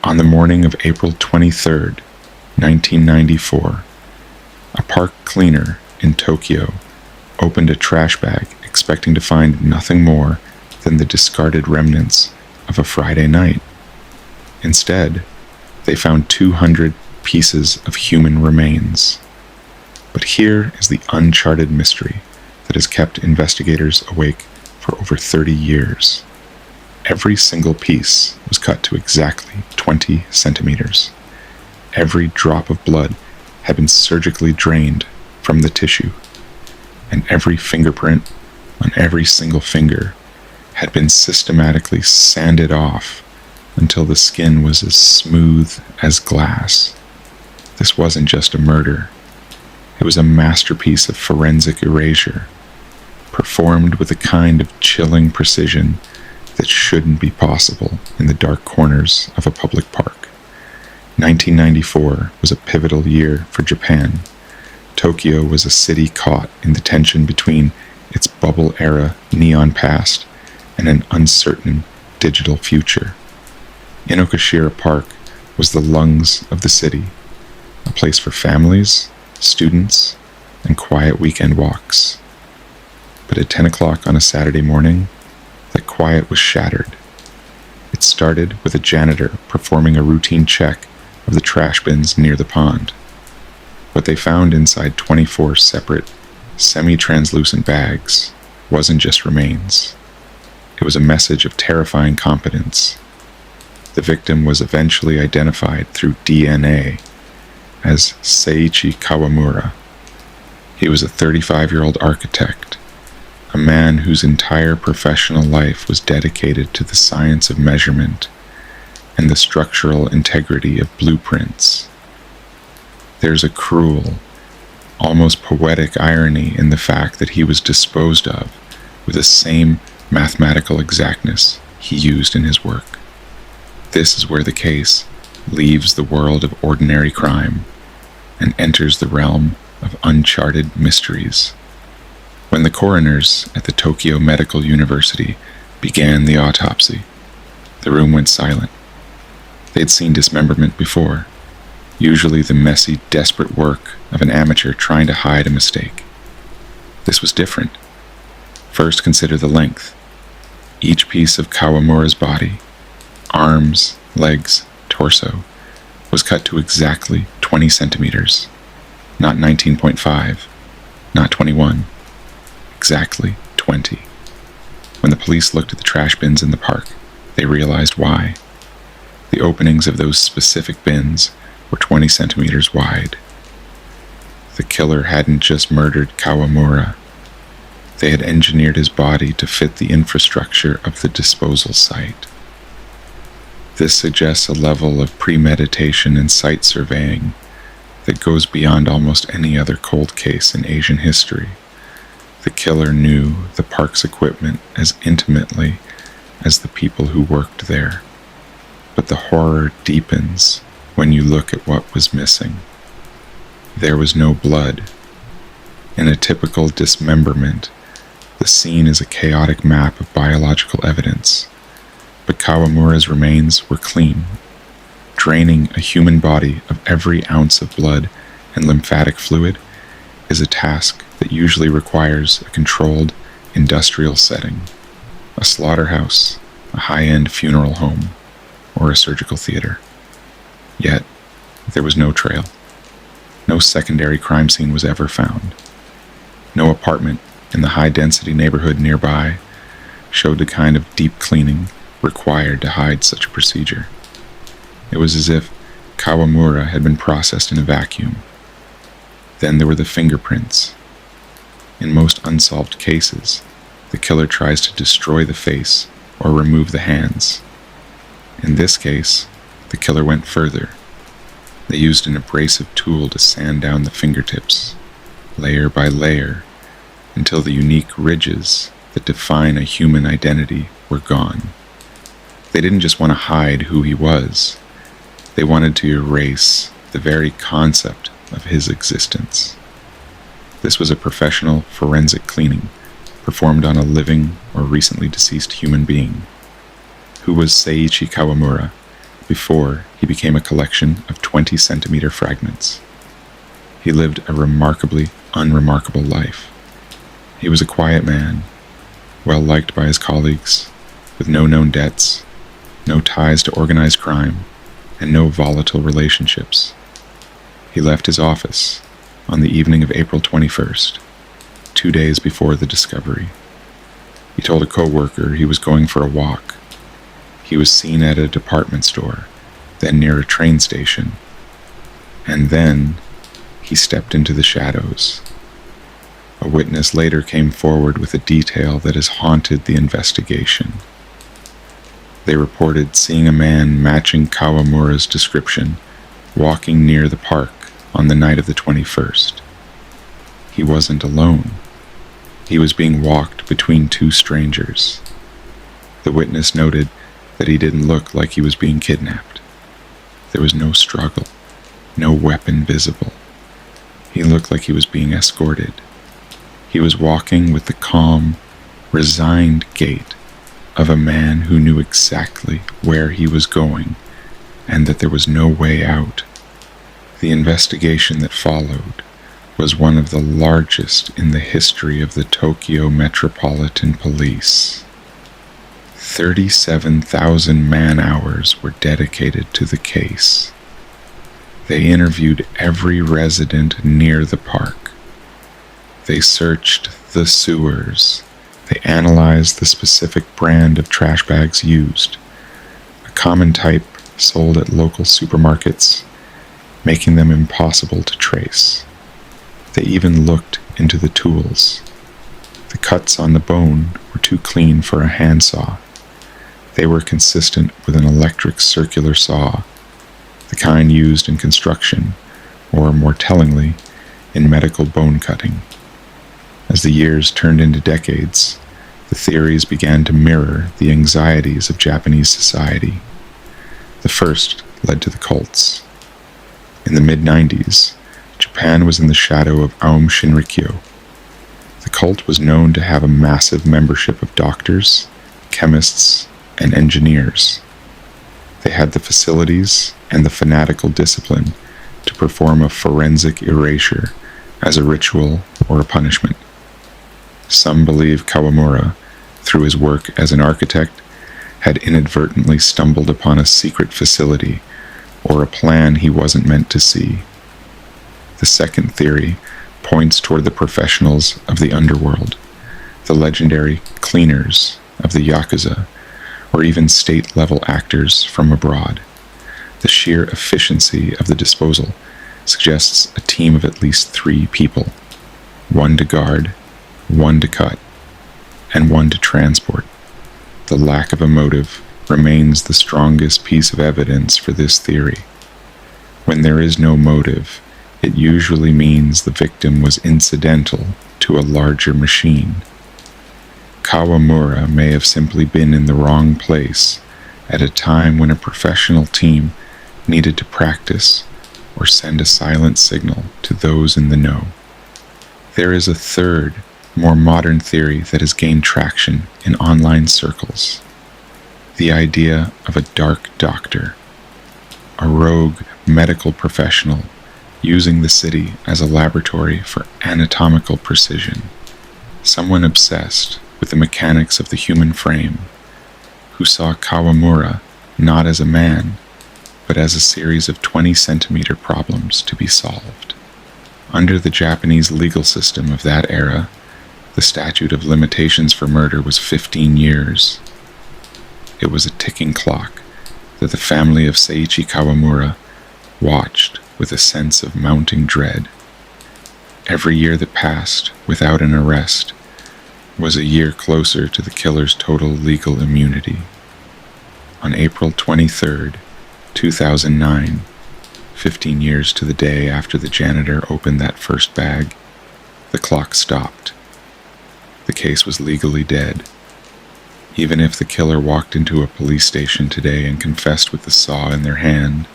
On the morning of April 23rd, 1994, a park cleaner in Tokyo opened a trash bag expecting to find nothing more than the discarded remnants of a Friday night. Instead, they found 200 pieces of human remains. But here is the uncharted mystery that has kept investigators awake for over 30 years. Every single piece was cut to exactly 20 centimeters. Every drop of blood had been surgically drained from the tissue, and every fingerprint on every single finger had been systematically sanded off until the skin was as smooth as glass. This wasn't just a murder. It was a masterpiece of forensic erasure, performed with a kind of chilling precision that shouldn't be possible in the dark corners of a public park. 1994 was a pivotal year for Japan. Tokyo was a city caught in the tension between its bubble-era neon past and an uncertain digital future. Inokashira Park was the lungs of the city, a place for families, students, and quiet weekend walks. But at 10 o'clock on a Saturday morning, that quiet was shattered. It started with a janitor performing a routine check of the trash bins near the pond. What they found inside 24 separate, semi-translucent bags wasn't just remains. It was a message of terrifying competence. The victim was eventually identified through DNA as Seiichi Kawamura. He was a 35-year-old architect, a man whose entire professional life was dedicated to the science of measurement and the structural integrity of blueprints. There's a cruel, almost poetic irony in the fact that he was disposed of with the same mathematical exactness he used in his work. This is where the case leaves the world of ordinary crime and enters the realm of uncharted mysteries. When the coroners at the Tokyo Medical University began the autopsy, the room went silent. They'd seen dismemberment before, usually the messy, desperate work of an amateur trying to hide a mistake. This was different. First, consider the length. Each piece of Kawamura's body, arms, legs, torso, was cut to exactly 20 centimeters, not 19.5, not 21, exactly 20. When the police looked at the trash bins in the park, they realized why. The openings of those specific bins were 20 centimeters wide. The killer hadn't just murdered Kawamura. They had engineered his body to fit the infrastructure of the disposal site. This suggests a level of premeditation and site surveying that goes beyond almost any other cold case in Asian history. The killer knew the park's equipment as intimately as the people who worked there. But the horror deepens when you look at what was missing. There was no blood. In a typical dismemberment, the scene is a chaotic map of biological evidence. But Kawamura's remains were clean. Draining a human body of every ounce of blood and lymphatic fluid is a task that usually requires a controlled industrial setting, a slaughterhouse, a high-end funeral home, or a surgical theater. Yet, there was no trail. No secondary crime scene was ever found. No apartment in the high-density neighborhood nearby showed the kind of deep cleaning required to hide such a procedure. It was as if Kawamura had been processed in a vacuum. Then there were the fingerprints. In most unsolved cases, the killer tries to destroy the face or remove the hands. In this case, the killer went further. They used an abrasive tool to sand down the fingertips, layer by layer, until the unique ridges that define a human identity were gone. They didn't just want to hide who he was. They wanted to erase the very concept of his existence. This was a professional forensic cleaning performed on a living or recently deceased human being. Who was Seiichi Kawamura before he became a collection of 20-centimeter fragments. He lived a remarkably unremarkable life. He was a quiet man, well liked by his colleagues, with no known debts, no ties to organized crime, and no volatile relationships. He left his office on the evening of April 21st, 2 days before the discovery. He told a co-worker he was going for a walk. He was seen at a department store, then near a train station, and then he stepped into the shadows. A witness later came forward with a detail that has haunted the investigation. They reported seeing a man matching Kawamura's description walking near the park on the night of the 21st. He wasn't alone. He was being walked between two strangers. The witness noted that he didn't look like he was being kidnapped. There was no struggle, no weapon visible. He looked like he was being escorted. He was walking with the calm, resigned gait of a man who knew exactly where he was going and that there was no way out. The investigation that followed was one of the largest in the history of the Tokyo Metropolitan Police. 37,000 man-hours were dedicated to the case. They interviewed every resident near the park. They searched the sewers. They analyzed the specific brand of trash bags used, a common type sold at local supermarkets, making them impossible to trace. They even looked into the tools. The cuts on the bone were too clean for a handsaw. They were consistent with an electric circular saw, the kind used in construction, or more tellingly, in medical bone cutting. As the years turned into decades, the theories began to mirror the anxieties of Japanese society. The first led to the cults. In the mid-90s, Japan was in the shadow of Aum Shinrikyo. The cult was known to have a massive membership of doctors, chemists, and engineers. They had the facilities and the fanatical discipline to perform a forensic erasure as a ritual or a punishment. Some believe Kawamura, through his work as an architect, had inadvertently stumbled upon a secret facility or a plan he wasn't meant to see. The second theory points toward the professionals of the underworld, the legendary cleaners of the Yakuza, or even state-level actors from abroad. The sheer efficiency of the disposal suggests a team of at least 3 people, 1 to guard, 1 to cut, and 1 to transport. The lack of a motive remains the strongest piece of evidence for this theory. When there is no motive, it usually means the victim was incidental to a larger machine. Kawamura may have simply been in the wrong place at a time when a professional team needed to practice or send a silent signal to those in the know. There is a third, more modern theory that has gained traction in online circles. The idea of a dark doctor, a rogue medical professional using the city as a laboratory for anatomical precision. Someone obsessed with the mechanics of the human frame, who saw Kawamura not as a man, but as a series of 20-centimeter problems to be solved. Under the Japanese legal system of that era, the statute of limitations for murder was 15 years. It was a ticking clock that the family of Seiichi Kawamura watched with a sense of mounting dread. Every year that passed without an arrest was a year closer to the killer's total legal immunity. On April 23, 2009, 15 years to the day after the janitor opened that first bag, the clock stopped. The case was legally dead. Even if the killer walked into a police station today and confessed with the saw in their hand,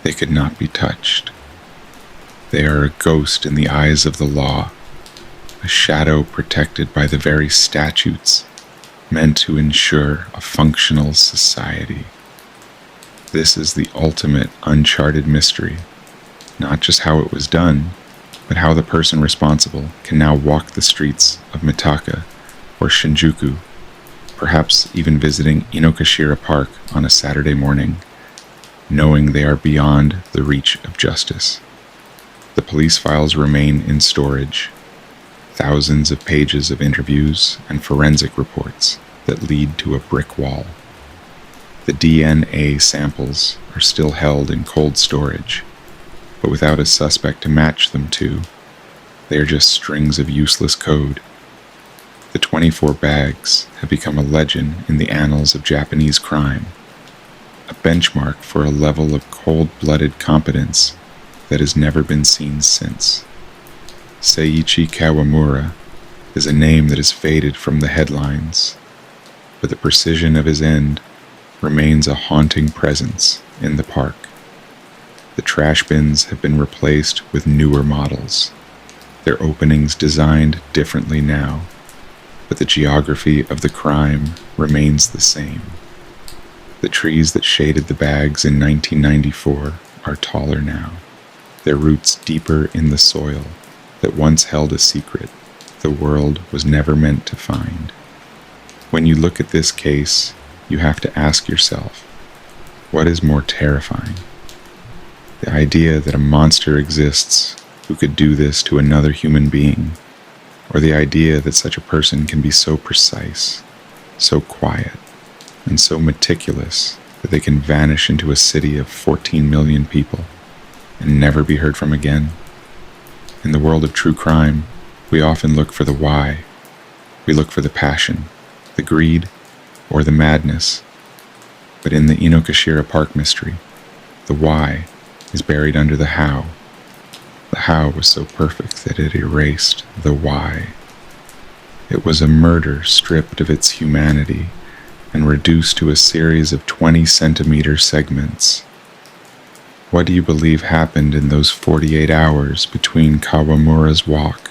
they could not be touched. They are a ghost in the eyes of the law, a shadow protected by the very statutes meant to ensure a functional society. This is the ultimate uncharted mystery. Not just how it was done, but how the person responsible can now walk the streets of Mitaka or Shinjuku, perhaps even visiting Inokashira Park on a Saturday morning, knowing they are beyond the reach of justice. The police files remain in storage, thousands of pages of interviews and forensic reports that lead to a brick wall. The DNA samples are still held in cold storage, but without a suspect to match them to, they are just strings of useless code. The 24 bags have become a legend in the annals of Japanese crime, a benchmark for a level of cold-blooded competence that has never been seen since. Seiichi Kawamura is a name that has faded from the headlines, but the precision of his end remains a haunting presence in the park. The trash bins have been replaced with newer models, their openings designed differently now, but the geography of the crime remains the same. The trees that shaded the bags in 1994 are taller now, their roots deeper in the soil that once held a secret the world was never meant to find. When you look at this case, you have to ask yourself, what is more terrifying? The idea that a monster exists who could do this to another human being, or the idea that such a person can be so precise, so quiet, and so meticulous that they can vanish into a city of 14 million people and never be heard from again? In the world of true crime, we often look for the why. We look for the passion, the greed, or the madness. But in the Inokashira Park mystery, the why is buried under the how. The how was so perfect that it erased the why. It was a murder stripped of its humanity and reduced to a series of 20-centimeter segments. What do you believe happened in those 48 hours between Kawamura's walk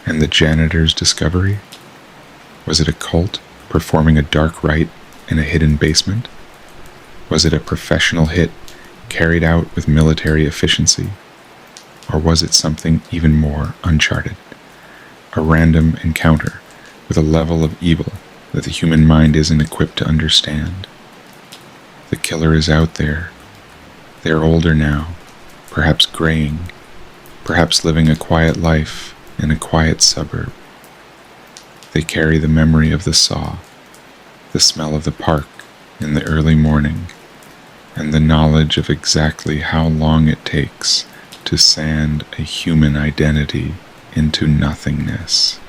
and the janitor's discovery? Was it a cult performing a dark rite in a hidden basement? Was it a professional hit carried out with military efficiency? Or was it something even more uncharted? A random encounter with a level of evil that the human mind isn't equipped to understand. The killer is out there. They are older now, perhaps graying, perhaps living a quiet life in a quiet suburb. They carry the memory of the saw, the smell of the park in the early morning, and the knowledge of exactly how long it takes to sand a human identity into nothingness.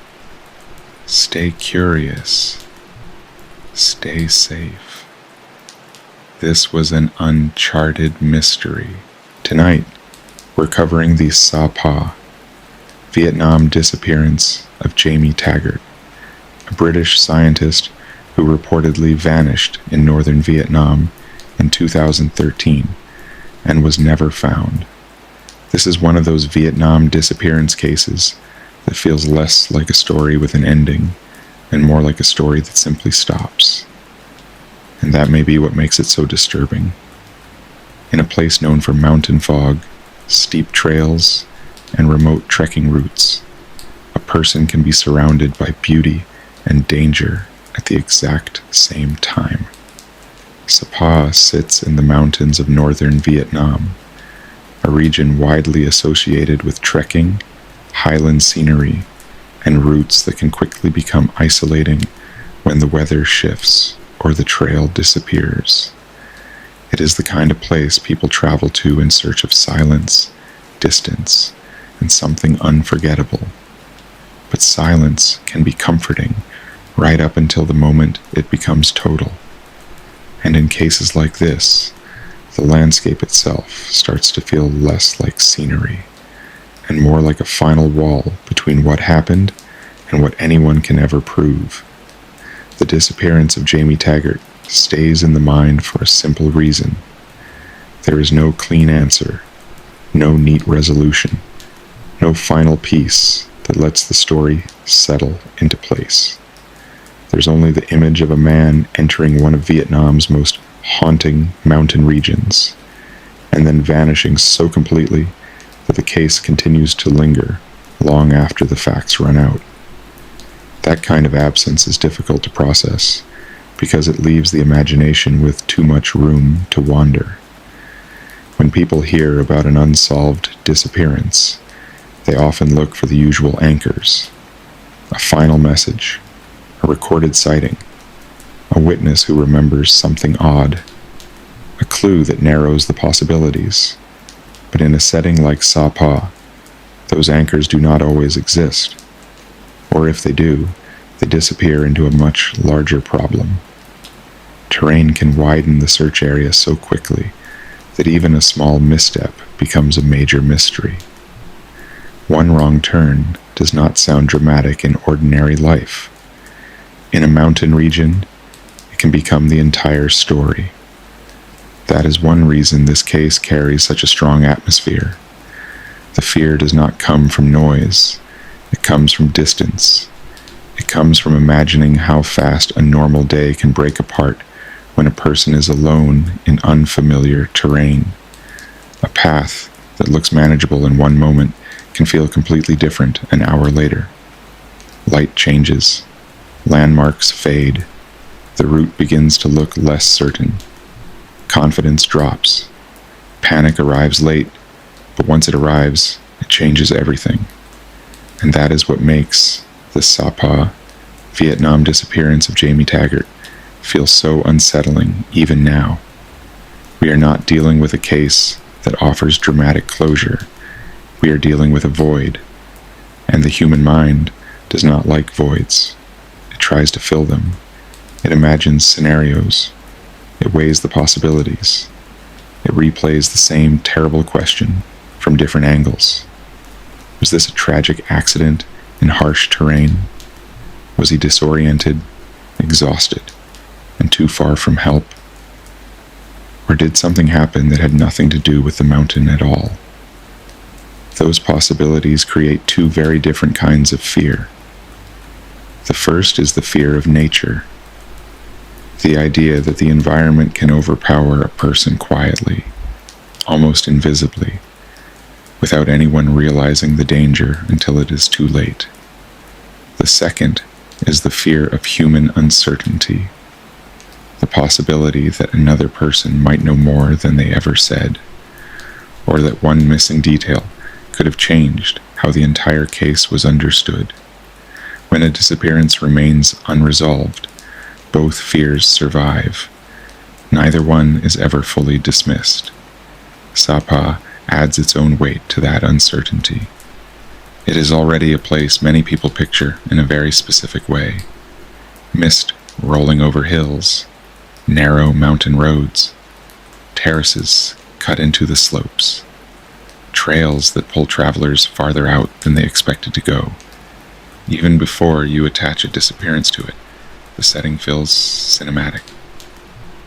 Stay curious. Stay safe. This was an uncharted mystery. Tonight, we're covering the Sapa, Vietnam disappearance of Jamie Taggart, a British scientist who reportedly vanished in northern Vietnam in 2013 and was never found. This is one of those Vietnam disappearance cases that feels less like a story with an ending and more like a story that simply stops. And that may be what makes it so disturbing. In a place known for mountain fog, steep trails, and remote trekking routes, a person can be surrounded by beauty and danger at the exact same time. Sapa sits in the mountains of northern Vietnam, a region widely associated with trekking, highland scenery, and routes that can quickly become isolating when the weather shifts or the trail disappears. It is the kind of place people travel to in search of silence, distance, and something unforgettable. But silence can be comforting right up until the moment it becomes total. And in cases like this, the landscape itself starts to feel less like scenery and more like a final wall between what happened and what anyone can ever prove. The disappearance of Jamie Taggart stays in the mind for a simple reason. There is no clean answer, no neat resolution, no final piece that lets the story settle into place. There's only the image of a man entering one of Vietnam's most haunting mountain regions, and then vanishing so completely that the case continues to linger long after the facts run out. That kind of absence is difficult to process because it leaves the imagination with too much room to wander. When people hear about an unsolved disappearance, they often look for the usual anchors: a final message, a recorded sighting, a witness who remembers something odd, a clue that narrows the possibilities. But in a setting like Sapa, those anchors do not always exist. Or if they do, they disappear into a much larger problem. Terrain can widen the search area so quickly that even a small misstep becomes a major mystery. One wrong turn does not sound dramatic in ordinary life. In a mountain region, it can become the entire story. That is one reason this case carries such a strong atmosphere. The fear does not come from noise. It comes from distance. It comes from imagining how fast a normal day can break apart when a person is alone in unfamiliar terrain. A path that looks manageable in one moment can feel completely different an hour later. Light changes. Landmarks fade. The route begins to look less certain. Confidence drops. Panic arrives late, but once it arrives, it changes everything. And that is what makes the Sapa Vietnam disappearance of Jamie Taggart feel so unsettling even now. We are not dealing with a case that offers dramatic closure. We are dealing with a void, and the human mind does not like voids. It tries to fill them. It imagines scenarios. It weighs the possibilities. It replays the same terrible question from different angles. Was this a tragic accident in harsh terrain? Was he disoriented, exhausted, and too far from help? Or did something happen that had nothing to do with the mountain at all? Those possibilities create two very different kinds of fear. The first is the fear of nature, the idea that the environment can overpower a person quietly, almost invisibly, without anyone realizing the danger until it is too late. The second is the fear of human uncertainty, the possibility that another person might know more than they ever said, or that one missing detail could have changed how the entire case was understood. When a disappearance remains unresolved, both fears survive. Neither one is ever fully dismissed. Sapa adds its own weight to that uncertainty. It is already a place many people picture in a very specific way. Mist rolling over hills, narrow mountain roads, terraces cut into the slopes, trails that pull travelers farther out than they expected to go. Even before you attach a disappearance to it, the setting feels cinematic.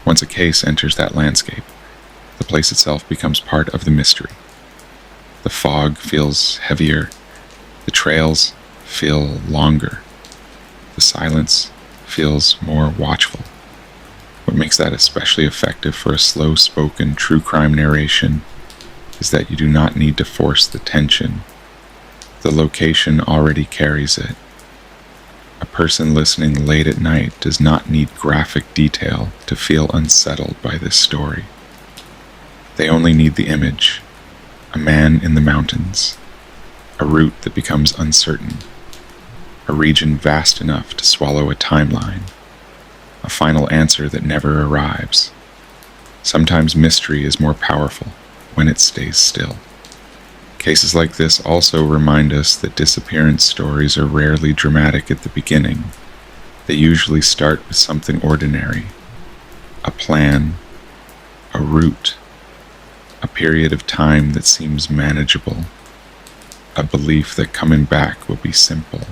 Once a case enters that landscape, the place itself becomes part of the mystery. The fog feels heavier, the trails feel longer, the silence feels more watchful. What makes that especially effective for a slow-spoken true crime narration is that you do not need to force the tension. The location already carries it. A person listening late at night does not need graphic detail to feel unsettled by this story. They only need the image: a man in the mountains, a route that becomes uncertain, a region vast enough to swallow a timeline, a final answer that never arrives. Sometimes mystery is more powerful when it stays still. Cases like this also remind us that disappearance stories are rarely dramatic at the beginning. They usually start with something ordinary: a plan, a route, a period of time that seems manageable, a belief that coming back will be simple.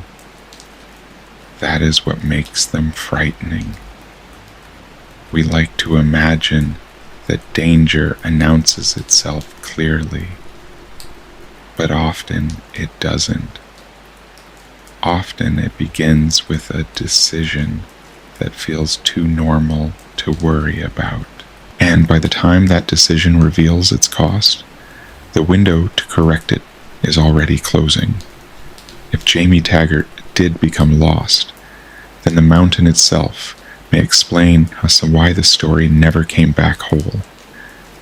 That is what makes them frightening. We like to imagine that danger announces itself clearly, but often it doesn't. Often it begins with a decision that feels too normal to worry about. And by the time that decision reveals its cost, the window to correct it is already closing. If Jamie Taggart did become lost, then the mountain itself may explain why the story never came back whole.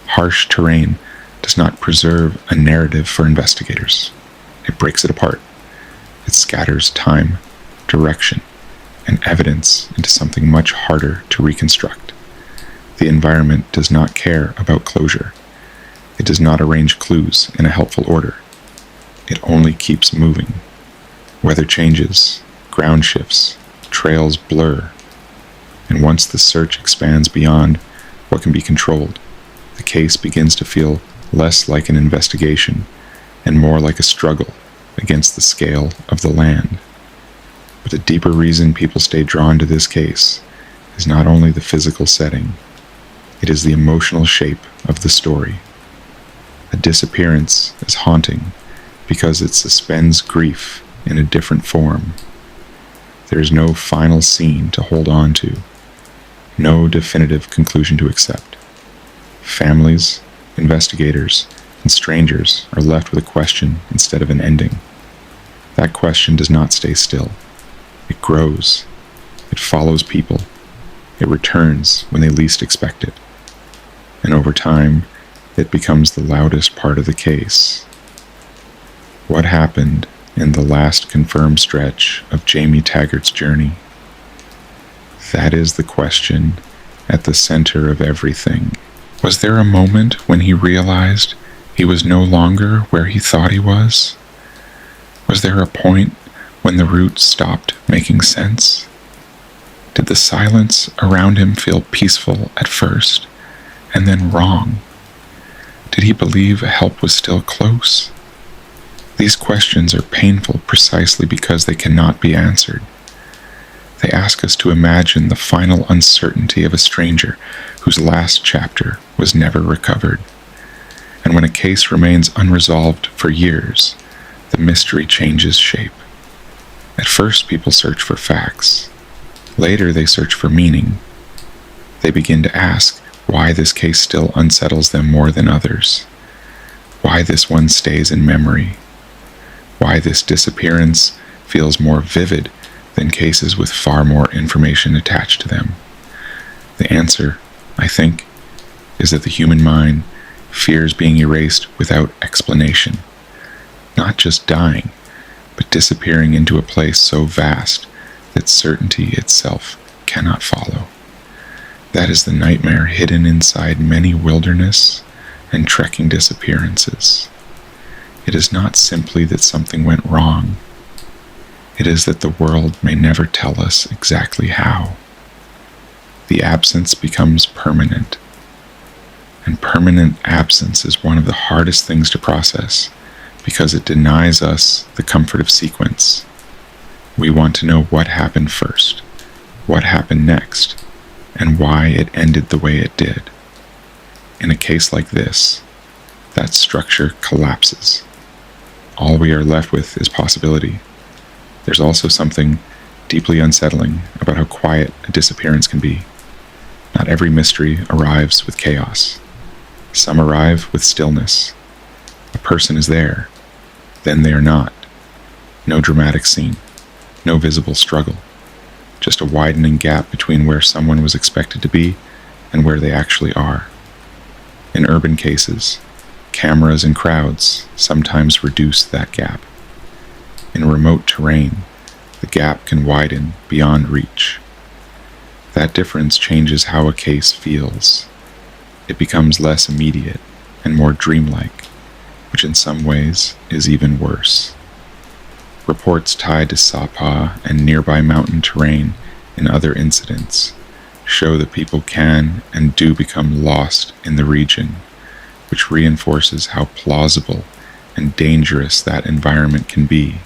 Harsh terrain does not preserve a narrative for investigators. It breaks it apart. It scatters time, direction, and evidence into something much harder to reconstruct. The environment does not care about closure. It does not arrange clues in a helpful order. It only keeps moving. Weather changes, ground shifts, trails blur, and once the search expands beyond what can be controlled, the case begins to feel less like an investigation and more like a struggle against the scale of the land. But a deeper reason people stay drawn to this case is not only the physical setting, it is the emotional shape of the story. A disappearance is haunting because it suspends grief in a different form. There is no final scene to hold on to, no definitive conclusion to accept. Families, investigators, and strangers are left with a question instead of an ending. That question does not stay still. It grows. It follows people. It returns when they least expect it. And over time, it becomes the loudest part of the case. What happened in the last confirmed stretch of Jamie Taggart's journey? That is the question at the center of everything. Was there a moment when he realized he was no longer where he thought he was? Was there a point when the route stopped making sense? Did the silence around him feel peaceful at first, and then wrong? Did he believe help was still close? These questions are painful precisely because they cannot be answered. They ask us to imagine the final uncertainty of a stranger whose last chapter was never recovered. And when a case remains unresolved for years, the mystery changes shape. At first, people search for facts. Later, they search for meaning. They begin to ask why this case still unsettles them more than others, why this one stays in memory, why this disappearance feels more vivid than cases with far more information attached to them. The answer, I think, is that the human mind fears being erased without explanation, not just dying, but disappearing into a place so vast that certainty itself cannot follow. That is the nightmare hidden inside many wilderness and trekking disappearances. It is not simply that something went wrong. It is that the world may never tell us exactly how. The absence becomes permanent. And permanent absence is one of the hardest things to process because it denies us the comfort of sequence. We want to know what happened first, what happened next, and why it ended the way it did. In a case like this, that structure collapses. All we are left with is possibility. There's also something deeply unsettling about how quiet a disappearance can be. Not every mystery arrives with chaos. Some arrive with stillness. A person is there, then they are not. No dramatic scene, no visible struggle, just a widening gap between where someone was expected to be and where they actually are. In urban cases, cameras and crowds sometimes reduce that gap. In remote terrain, the gap can widen beyond reach. That difference changes how a case feels. It becomes less immediate and more dreamlike, which in some ways is even worse. Reports tied to Sapa and nearby mountain terrain in other incidents show that people can and do become lost in the region, which reinforces how plausible and dangerous that environment can be,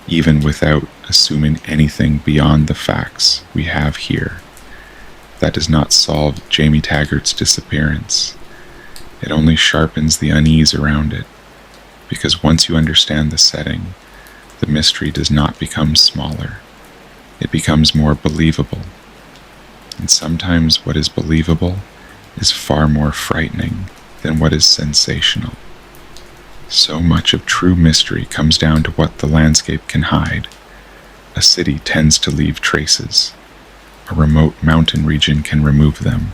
even without assuming anything beyond the facts we have here. That does not solve Jamie Taggart's disappearance. It only sharpens the unease around it, because once you understand the setting, the mystery does not become smaller. It becomes more believable. And sometimes what is believable is far more frightening than what is sensational. So much of true mystery comes down to what the landscape can hide. A city tends to leave traces. A remote mountain region can remove them.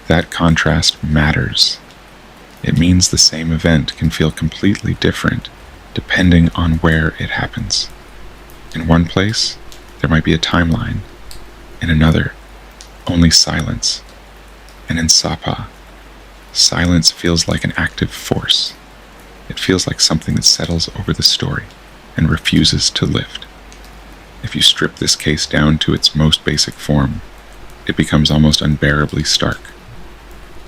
That contrast matters. It means the same event can feel completely different depending on where it happens. In one place, there might be a timeline. In another, only silence. And in Sapa, silence feels like an active force. It feels like something that settles over the story and refuses to lift. If you strip this case down to its most basic form, it becomes almost unbearably stark.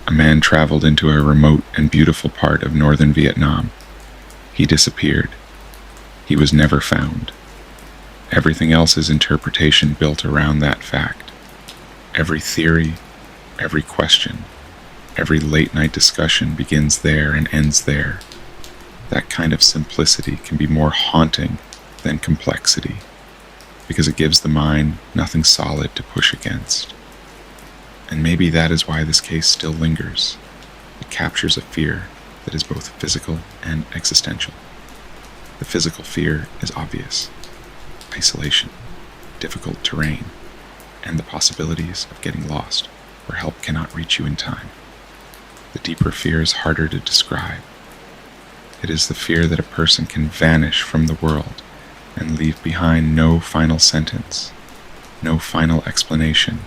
A man traveled into a remote and beautiful part of northern Vietnam. He disappeared. He was never found. Everything else is interpretation built around that fact. Every theory, every question, every late-night discussion begins there and ends there. That kind of simplicity can be more haunting than complexity, because it gives the mind nothing solid to push against. And maybe that is why this case still lingers. It captures a fear that is both physical and existential. The physical fear is obvious: isolation, difficult terrain, and the possibilities of getting lost where help cannot reach you in time. The deeper fear is harder to describe. It is the fear that a person can vanish from the world and leave behind no final sentence, no final explanation,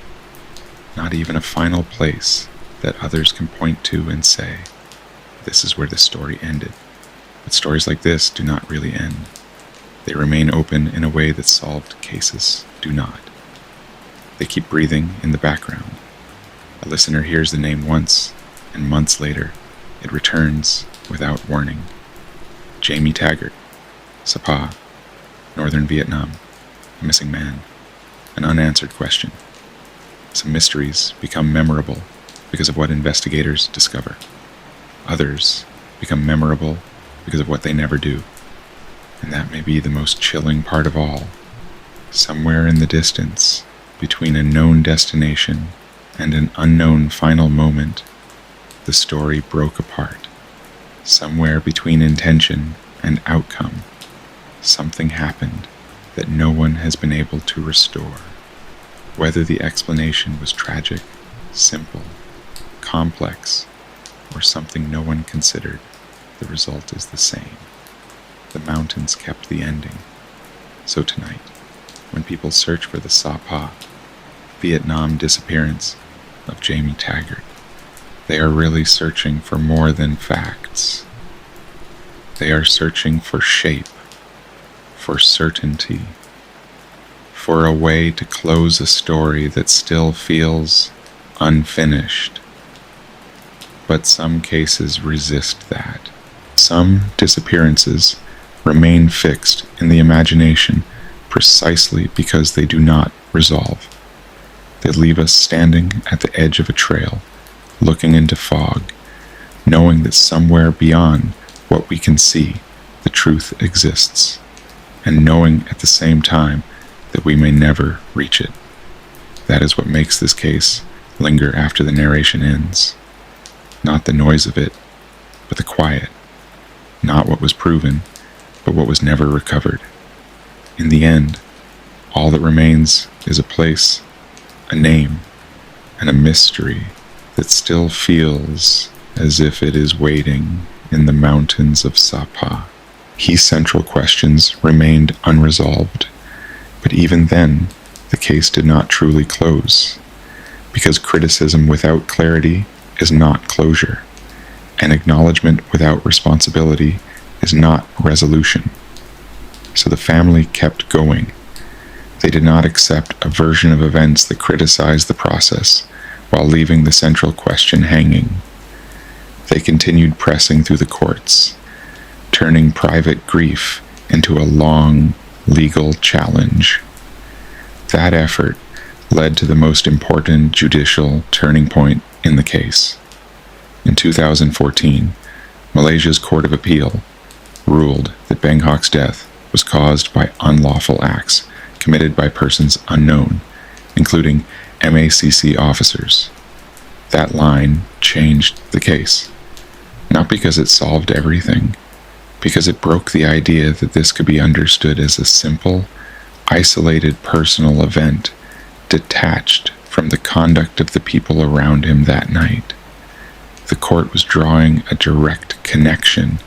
not even a final place that others can point to and say, this is where the story ended. But stories like this do not really end. They remain open in a way that solved cases do not. They keep breathing in the background. A listener hears the name once, and months later, it returns without warning. Jamie Taggart, Sapa, Northern Vietnam, a missing man, an unanswered question. Some mysteries become memorable because of what investigators discover. Others become memorable because of what they never do. And that may be the most chilling part of all. Somewhere in the distance, between a known destination and an unknown final moment, the story broke apart. Somewhere between intention and outcome, something happened that no one has been able to restore. Whether the explanation was tragic, simple, complex, or something no one considered, the result is the same. The mountains kept the ending. So tonight, when people search for the Sapa, Vietnam disappearance of Jamie Taggart, they are really searching for more than facts. They are searching for shape, for certainty, for a way to close a story that still feels unfinished. But some cases resist that. Some disappearances remain fixed in the imagination precisely because they do not resolve. They leave us standing at the edge of a trail, looking into fog, knowing that somewhere beyond what we can see, the truth exists, and knowing at the same time that we may never reach it. That is what makes this case linger after the narration ends. Not the noise of it, but the quiet. Not what was proven, but what was never recovered. In the end, all that remains is a place, a name, and a mystery that still feels as if it is waiting in the mountains of Sapa. Key central questions remained unresolved, but even then, the case did not truly close, because criticism without clarity is not closure, and acknowledgement without responsibility is not resolution. So the family kept going. They did not accept a version of events that criticized the process while leaving the central question hanging. They continued pressing through the courts, turning private grief into a long legal challenge. That effort led to the most important judicial turning point in the case. In 2014, Malaysia's Court of Appeal ruled that Beng Hock's death was caused by unlawful acts committed by persons unknown, including MACC officers. That line changed the case. Not because it solved everything, because it broke the idea that this could be understood as a simple, isolated personal event detached from the conduct of the people around him that night. The court was drawing a direct connection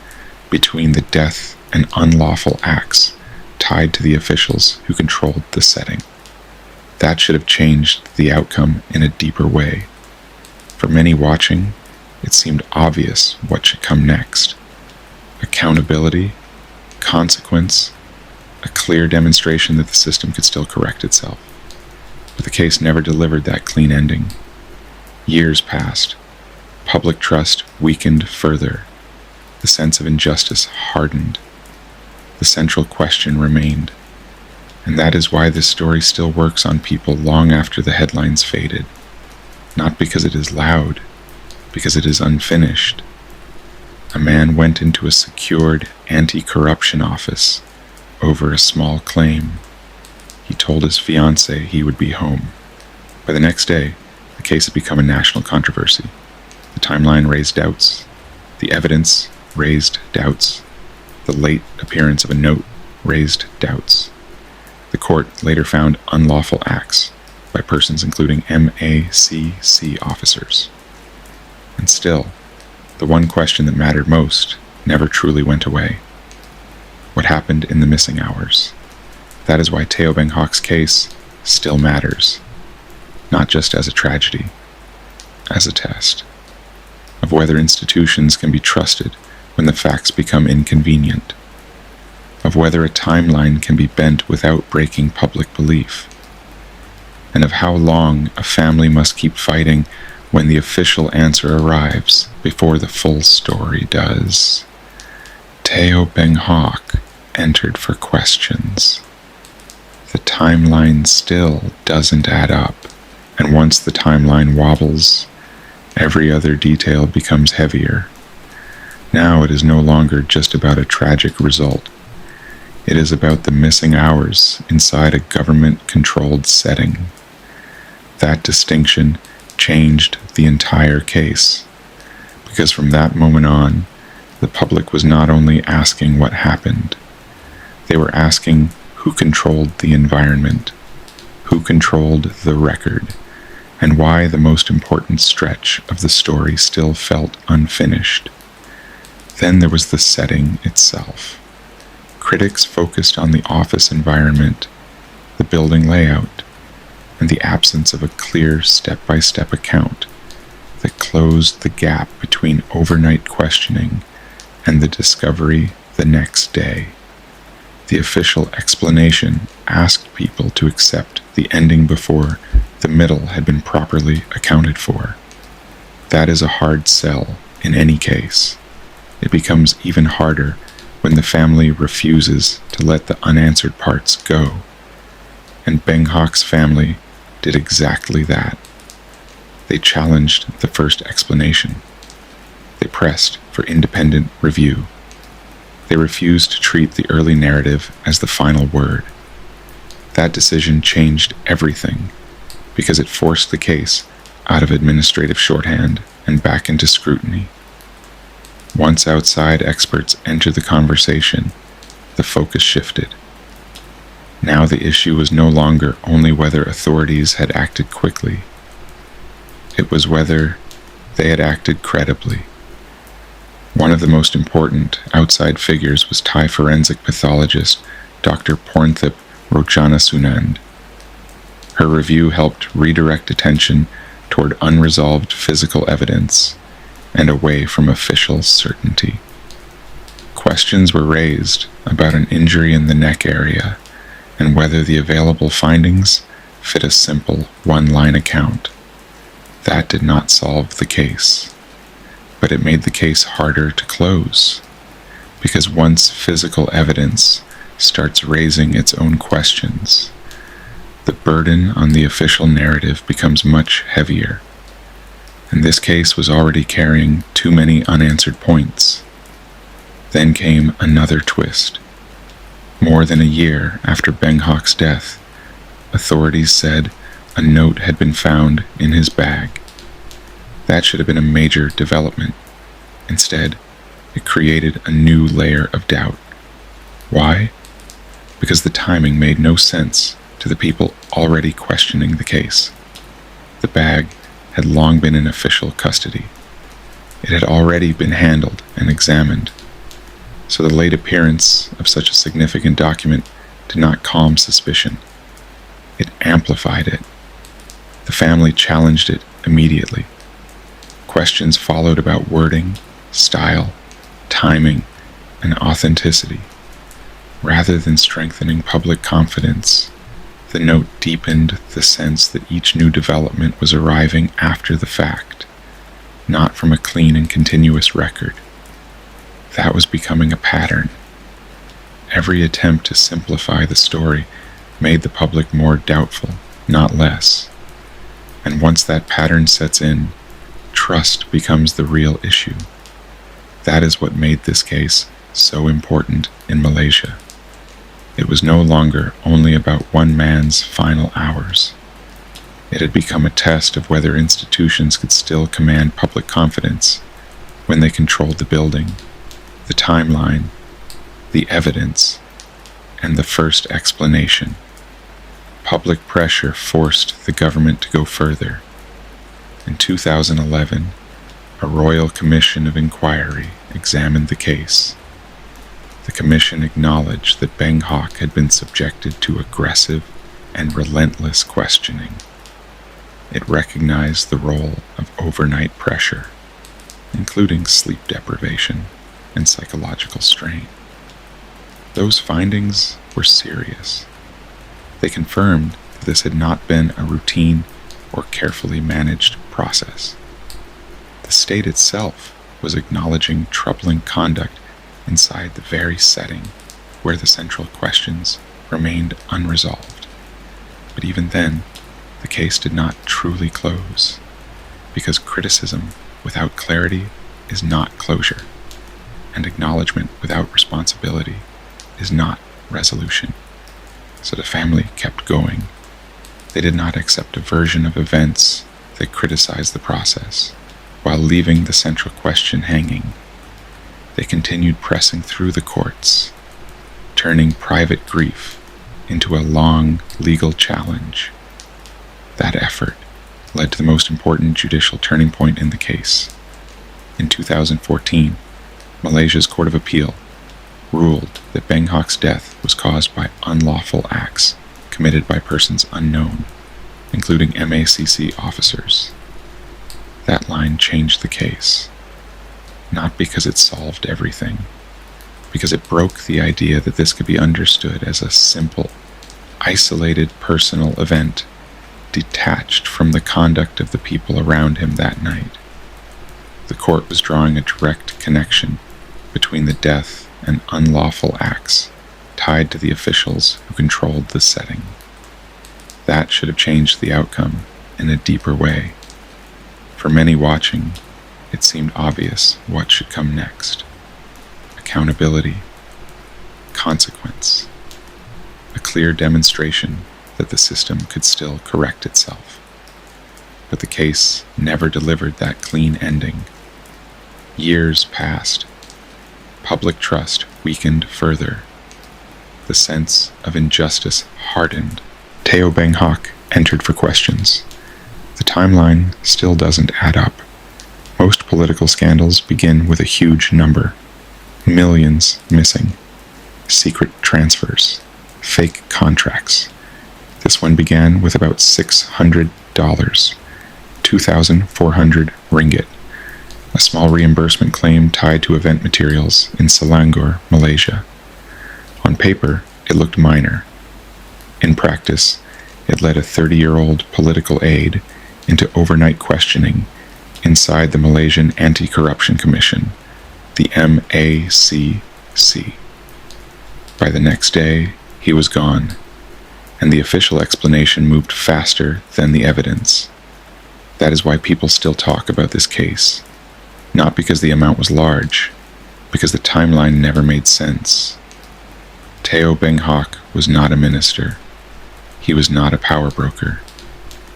between the death and unlawful acts tied to the officials who controlled the setting. That should have changed the outcome in a deeper way. For many watching, it seemed obvious what should come next. Accountability, consequence, a clear demonstration that the system could still correct itself. But the case never delivered that clean ending. Years passed. Public trust weakened further. The sense of injustice hardened. The central question remained. And that is why this story still works on people long after the headlines faded. Not because it is loud, because it is unfinished. A man went into a secured anti-corruption office over a small claim. He told his fiancée he would be home. By the next day, the case had become a national controversy. The timeline raised doubts. The evidence raised doubts. The late appearance of a note raised doubts. The court later found unlawful acts by persons including MACC officers. And still, the one question that mattered most never truly went away. What happened in the missing hours? That is why Teoh Beng Hock's case still matters, not just as a tragedy, as a test of whether institutions can be trusted when the facts become inconvenient, of whether a timeline can be bent without breaking public belief, and of how long a family must keep fighting when the official answer arrives before the full story does. Teoh Beng Hock entered for questions. The timeline still doesn't add up, and once the timeline wobbles, every other detail becomes heavier. Now it is no longer just about a tragic result. It is about the missing hours inside a government-controlled setting. That distinction changed the entire case, because from that moment on, the public was not only asking what happened, they were asking who controlled the environment, who controlled the record, and why the most important stretch of the story still felt unfinished. Then there was the setting itself. Critics focused on the office environment, the building layout, and the absence of a clear step-by-step account that closed the gap between overnight questioning and the discovery the next day. The official explanation asked people to accept the ending before the middle had been properly accounted for. That is a hard sell in any case. It becomes even harder when the family refuses to let the unanswered parts go. And Beng Hock's family did exactly that. They challenged the first explanation. They pressed for independent review. They refused to treat the early narrative as the final word. That decision changed everything, because it forced the case out of administrative shorthand and back into scrutiny. Once outside experts entered the conversation, the focus shifted. Now the issue was no longer only whether authorities had acted quickly. It was whether they had acted credibly. One of the most important outside figures was Thai forensic pathologist Dr. Pornthip Rojanasunand. Her review helped redirect attention toward unresolved physical evidence and away from official certainty. Questions were raised about an injury in the neck area and whether the available findings fit a simple one-line account. That did not solve the case, but it made the case harder to close, because once physical evidence starts raising its own questions, the burden on the official narrative becomes much heavier, and this case was already carrying too many unanswered points. Then came another twist. More than a year after Beng Hock's death, authorities said a note had been found in his bag. That should have been a major development. Instead, it created a new layer of doubt. Why? Because the timing made no sense to the people already questioning the case. The bag had long been in official custody. It had already been handled and examined, so the late appearance of such a significant document did not calm suspicion. It amplified it. The family challenged it immediately. Questions followed about wording, style, timing, and authenticity. Rather than strengthening public confidence, the note deepened the sense that each new development was arriving after the fact, not from a clean and continuous record. That was becoming a pattern. Every attempt to simplify the story made the public more doubtful, not less. And once that pattern sets in, trust becomes the real issue. That is what made this case so important in Malaysia. It was no longer only about one man's final hours. It had become a test of whether institutions could still command public confidence when they controlled the building, the timeline, the evidence, and the first explanation. Public pressure forced the government to go further. In 2011, a Royal Commission of Inquiry examined the case. The commission acknowledged that Beng Hock had been subjected to aggressive and relentless questioning. It recognized the role of overnight pressure, including sleep deprivation and psychological strain. Those findings were serious. They confirmed that this had not been a routine or carefully managed process. The state itself was acknowledging troubling conduct inside the very setting where the central questions remained unresolved. But even then, the case did not truly close, because criticism without clarity is not closure, and acknowledgement without responsibility is not resolution. So the family kept going. They did not accept a version of events that criticized the process, while leaving the central question hanging. They continued pressing through the courts, turning private grief into a long legal challenge. That effort led to the most important judicial turning point in the case. In 2014, Malaysia's Court of Appeal ruled that Beng Hock's death was caused by unlawful acts committed by persons unknown, including MACC officers. That line changed the case. Not because it solved everything, because it broke the idea that this could be understood as a simple, isolated personal event detached from the conduct of the people around him that night. The court was drawing a direct connection between the death and unlawful acts tied to the officials who controlled the setting. That should have changed the outcome in a deeper way. For many watching, it seemed obvious what should come next. Accountability, consequence, a clear demonstration that the system could still correct itself. But the case never delivered that clean ending. Years passed. Public trust weakened further. The sense of injustice hardened. Teoh Beng Hock entered for questions. The timeline still doesn't add up. Most political scandals begin with a huge number. Millions missing. Secret transfers. Fake contracts. This one began with about $600, 2,400 ringgit, a small reimbursement claim tied to event materials in Selangor, Malaysia. On paper, it looked minor. In practice, it led a 30-year-old political aide into overnight questioning inside the Malaysian Anti-Corruption Commission, the MACC. By the next day, he was gone, and the official explanation moved faster than the evidence. That is why people still talk about this case, not because the amount was large, because the timeline never made sense. Teoh Beng Hock was not a minister. He was not a power broker.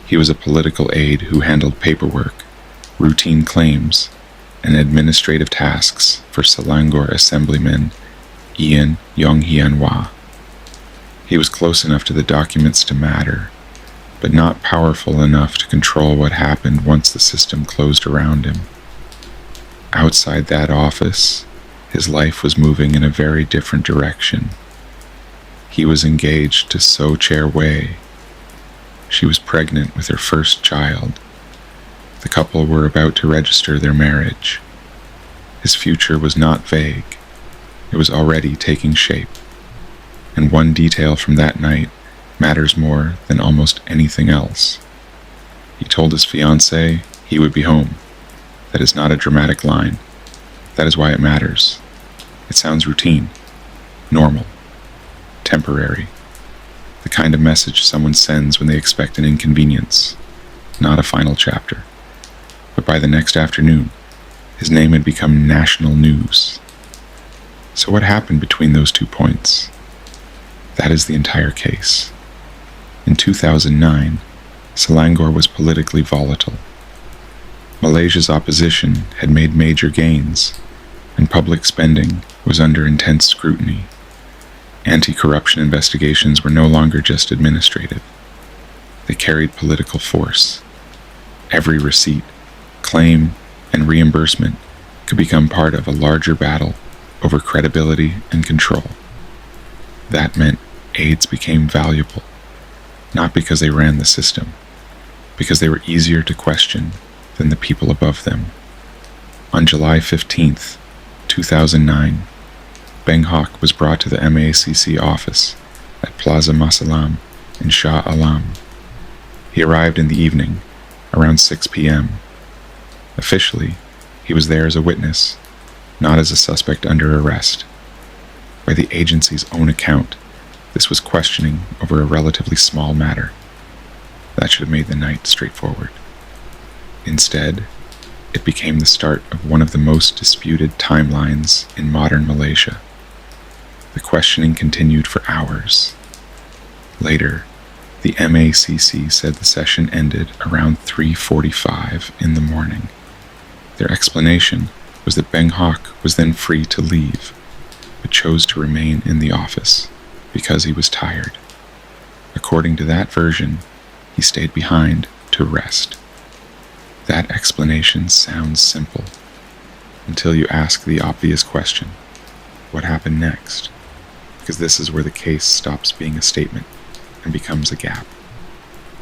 He was a political aide who handled paperwork, routine claims, and administrative tasks for Selangor Assemblyman Ian Yonghianwa. He was close enough to the documents to matter, but not powerful enough to control what happened once the system closed around him. Outside that office, his life was moving in a very different direction. He was engaged to So Chair Wei. She was pregnant with her first child. The couple were about to register their marriage. His future was not vague. It was already taking shape. And one detail from that night matters more than almost anything else. He told his fiancée he would be home. That is not a dramatic line. That is why it matters. It sounds routine, normal, temporary. The kind of message someone sends when they expect an inconvenience, not a final chapter. But by the next afternoon, his name had become national news. So what happened between those 2 points? That is the entire case. In 2009, Selangor was politically volatile. Malaysia's opposition had made major gains, and public spending was under intense scrutiny. Anti-corruption investigations were no longer just administrative. They carried political force. Every receipt, claim, and reimbursement could become part of a larger battle over credibility and control. That meant aides became valuable, not because they ran the system, because they were easier to question than the people above them. On July 15th, 2009, Beng Hock was brought to the MACC office at Plaza Masalam in Shah Alam. He arrived in the evening, around 6 p.m. Officially, he was there as a witness, not as a suspect under arrest. By the agency's own account, this was questioning over a relatively small matter. That should have made the night straightforward. Instead, it became the start of one of the most disputed timelines in modern Malaysia. The questioning continued for hours. Later, the MACC said the session ended around 3:45 in the morning. Their explanation was that Beng Hock was then free to leave, but chose to remain in the office because he was tired. According to that version, he stayed behind to rest. That explanation sounds simple, until you ask the obvious question: what happened next? Because this is where the case stops being a statement and becomes a gap.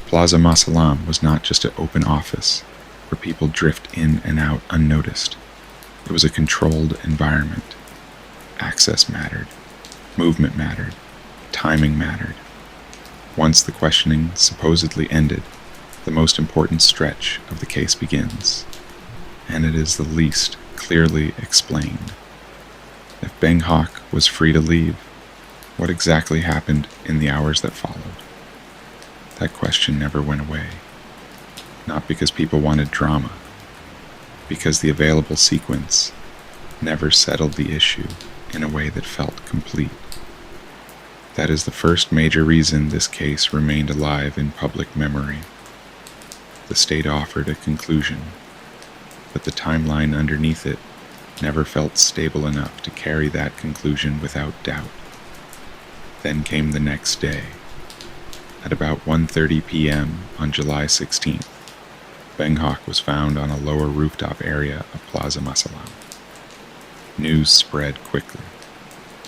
Plaza Masalam was not just an open office where people drift in and out unnoticed. It was a controlled environment. Access mattered, movement mattered, timing mattered. Once the questioning supposedly ended, the most important stretch of the case begins, and it is the least clearly explained. If Beng Hock was free to leave, what exactly happened in the hours that followed? That question never went away. Not because people wanted drama, because the available sequence never settled the issue in a way that felt complete. That is the first major reason this case remained alive in public memory. The state offered a conclusion, but the timeline underneath it never felt stable enough to carry that conclusion without doubt. Then came the next day. At about 1:30 p.m. on July 16th, Beng Hock was found on a lower rooftop area of Plaza Masalam. News spread quickly.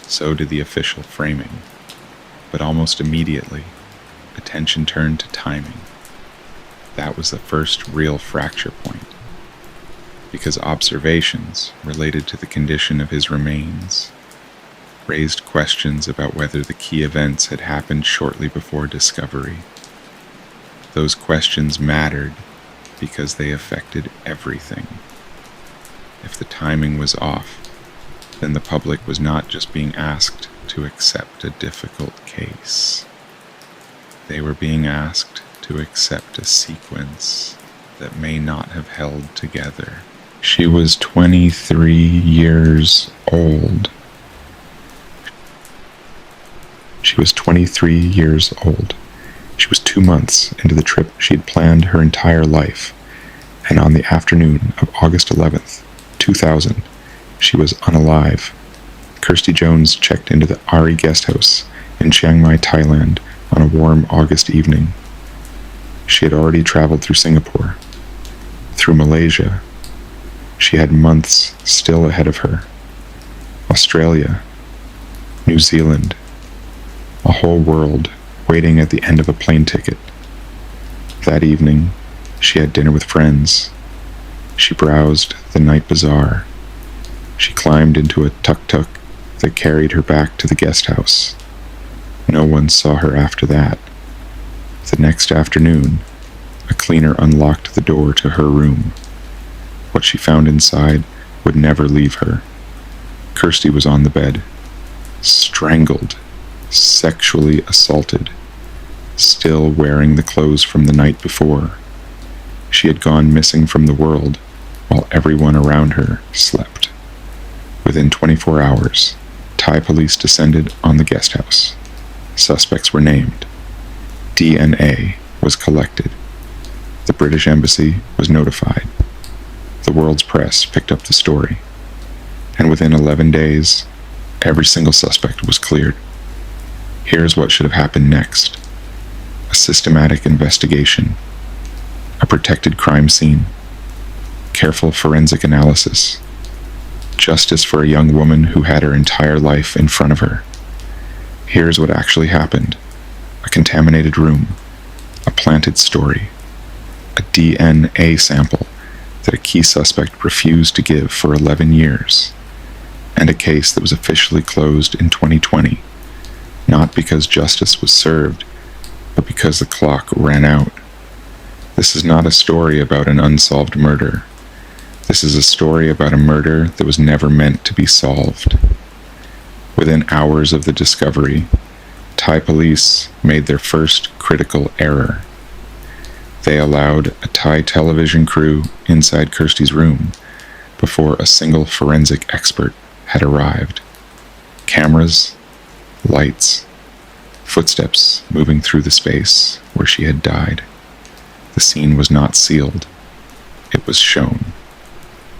So did the official framing. But almost immediately, attention turned to timing. That was the first real fracture point, because observations related to the condition of his remains raised questions about whether the key events had happened shortly before discovery. Those questions mattered because they affected everything. If the timing was off, then the public was not just being asked to accept a difficult case. They were being asked to accept a sequence that may not have held together. She was 23 years old. She was 23 years old. She was 2 months into the trip she had planned her entire life, and on the afternoon of August 11th, 2000, she was unalive. Kirsty Jones checked into the Ari guest house in Chiang Mai, Thailand on a warm August evening. She had already traveled through Singapore, through Malaysia. She had months still ahead of her. Australia, New Zealand, a whole world waiting at the end of a plane ticket. That evening, she had dinner with friends. She browsed the night bazaar. She climbed into a tuk-tuk that carried her back to the guest house. No one saw her after that. The next afternoon, a cleaner unlocked the door to her room. What she found inside would never leave her. Kirsty was on the bed, strangled, sexually assaulted, still wearing the clothes from the night before. She had gone missing from the world while everyone around her slept. Within 24 hours, Thai police descended on the guest house. Suspects were named. DNA was collected. The British Embassy was notified. The world's press picked up the story. And within 11 days, every single suspect was cleared. Here's what should have happened next. A systematic investigation. A protected crime scene. Careful forensic analysis. Justice for a young woman who had her entire life in front of her. Here's what actually happened. A contaminated room. A planted story. A DNA sample that a key suspect refused to give for 11 years. And a case that was officially closed in 2020. Not because justice was served, but because the clock ran out. This is not a story about an unsolved murder. This is a story about a murder that was never meant to be solved. Within hours of the discovery, Thai police made their first critical error. They allowed a Thai television crew inside Kirsty's room before a single forensic expert had arrived. Cameras, lights, footsteps moving through the space where she had died. The scene was not sealed. It was shown.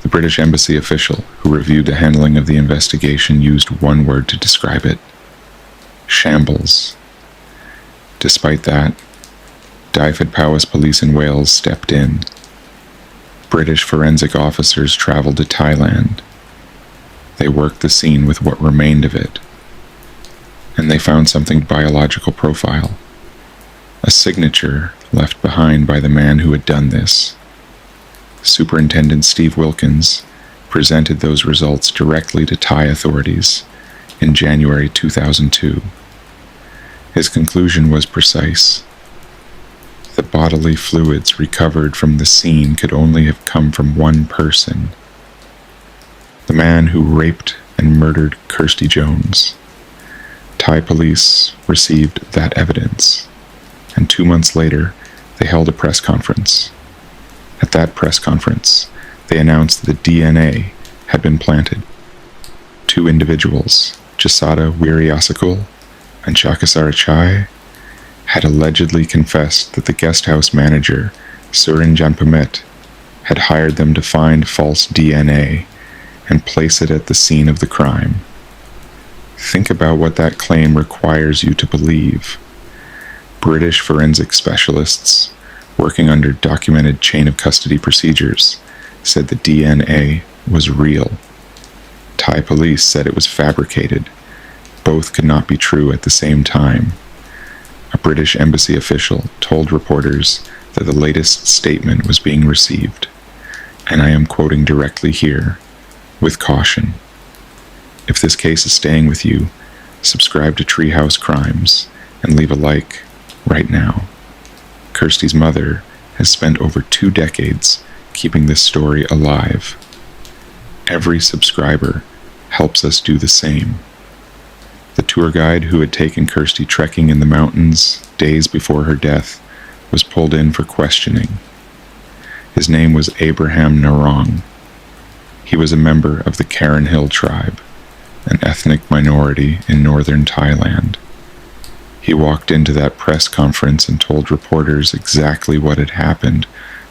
The British Embassy official who reviewed the handling of the investigation used one word to describe it: shambles. Despite that, Dyfed Powys Police in Wales stepped in. British forensic officers traveled to Thailand. They worked the scene with what remained of it. And they found something biological profile. A signature left behind by the man who had done this. Superintendent Steve Wilkins presented those results directly to Thai authorities in January 2002. His conclusion was precise. The bodily fluids recovered from the scene could only have come from one person. The man who raped and murdered Kirsty Jones. Thai police received that evidence, and 2 months later, they held a press conference. At that press conference, they announced that DNA had been planted. 2 individuals, Jasada Wiriasakul and Chakasara Chai, had allegedly confessed that the guest house manager, Surin Janpamet, had hired them to find false DNA and place it at the scene of the crime. Think about what that claim requires you to believe. British forensic specialists, working under documented chain of custody procedures, said the DNA was real. Thai police said it was fabricated. Both could not be true at the same time. A British embassy official told reporters that the latest statement was being received, and I am quoting directly here, with caution. If this case is staying with you, subscribe to Treehouse Crimes and leave a like right now. Kirsty's mother has spent over 2 decades keeping this story alive. Every subscriber helps us do the same. The tour guide who had taken Kirsty trekking in the mountains days before her death was pulled in for questioning. His name was Abraham Narong. He was a member of the Karen Hill tribe, an ethnic minority in northern Thailand. He walked into that press conference and told reporters exactly what had happened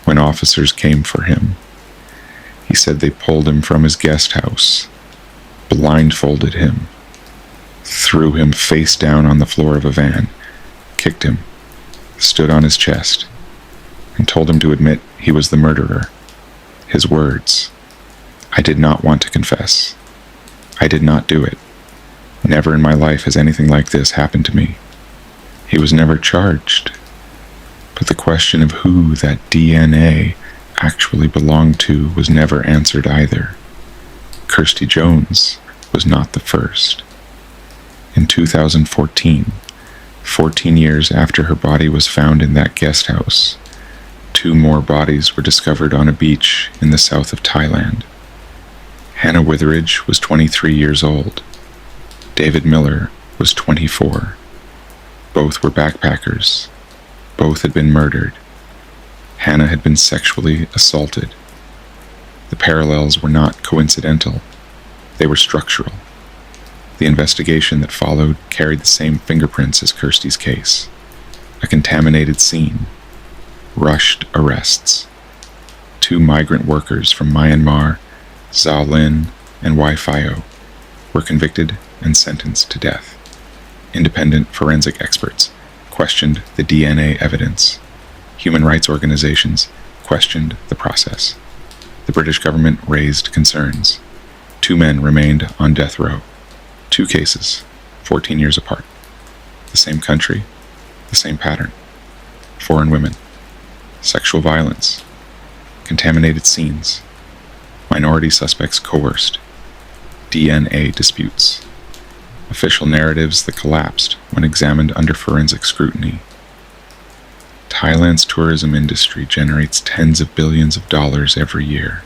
when officers came for him. He said they pulled him from his guest house, blindfolded him, threw him face down on the floor of a van, kicked him, stood on his chest, and told him to admit he was the murderer. His words: "I did not want to confess. I did not do it. Never in my life has anything like this happened to me." He was never charged. But the question of who that DNA actually belonged to was never answered either. Kirsty Jones was not the first. In 2014, 14 years after her body was found in that guest house, 2 more bodies were discovered on a beach in the south of Thailand. Hannah Witheridge was 23 years old. David Miller was 24. Both were backpackers. Both had been murdered. Hannah had been sexually assaulted. The parallels were not coincidental. They were structural. The investigation that followed carried the same fingerprints as Kirsty's case. A contaminated scene. Rushed arrests. 2 migrant workers from Myanmar, Zhao Lin and Wai Phio, were convicted and sentenced to death. Independent forensic experts questioned the DNA evidence. Human rights organizations questioned the process. The British government raised concerns. 2 men remained on death row. 2 cases, 14 years apart. The same country, the same pattern. Foreign women. Sexual violence. Contaminated scenes. Minority suspects coerced. DNA disputes. Official narratives that collapsed when examined under forensic scrutiny. Thailand's tourism industry generates tens of billions of dollars every year.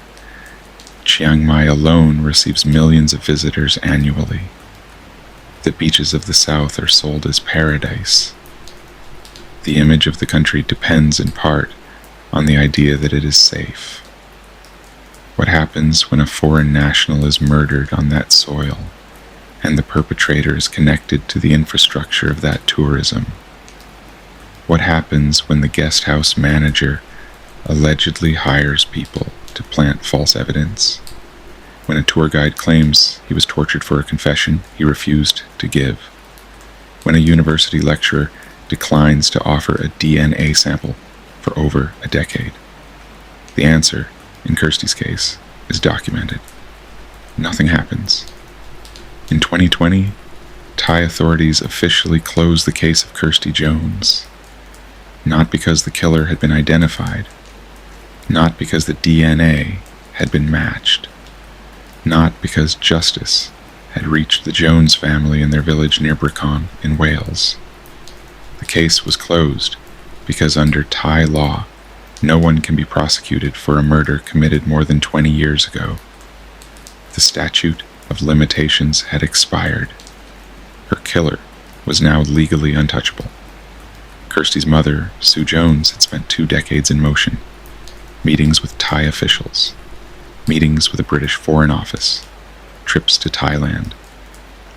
Chiang Mai alone receives millions of visitors annually. The beaches of the south are sold as paradise. The image of the country depends in part on the idea that it is safe. What happens when a foreign national is murdered on that soil, and the perpetrator is connected to the infrastructure of that tourism? What happens when the guest house manager allegedly hires people to plant false evidence? When a tour guide claims he was tortured for a confession he refused to give? When a university lecturer declines to offer a DNA sample for over a decade? The answer, in Kirsty's case, is documented. Nothing happens. In 2020, Thai authorities officially closed the case of Kirsty Jones. Not because the killer had been identified. Not because the DNA had been matched. Not because justice had reached the Jones family in their village near Brecon in Wales. The case was closed because under Thai law, no one can be prosecuted for a murder committed more than 20 years ago. The statute of limitations had expired. Her killer was now legally untouchable. Kirsty's mother, Sue Jones, had spent 2 decades in motion. Meetings with Thai officials. Meetings with the British Foreign Office. Trips to Thailand.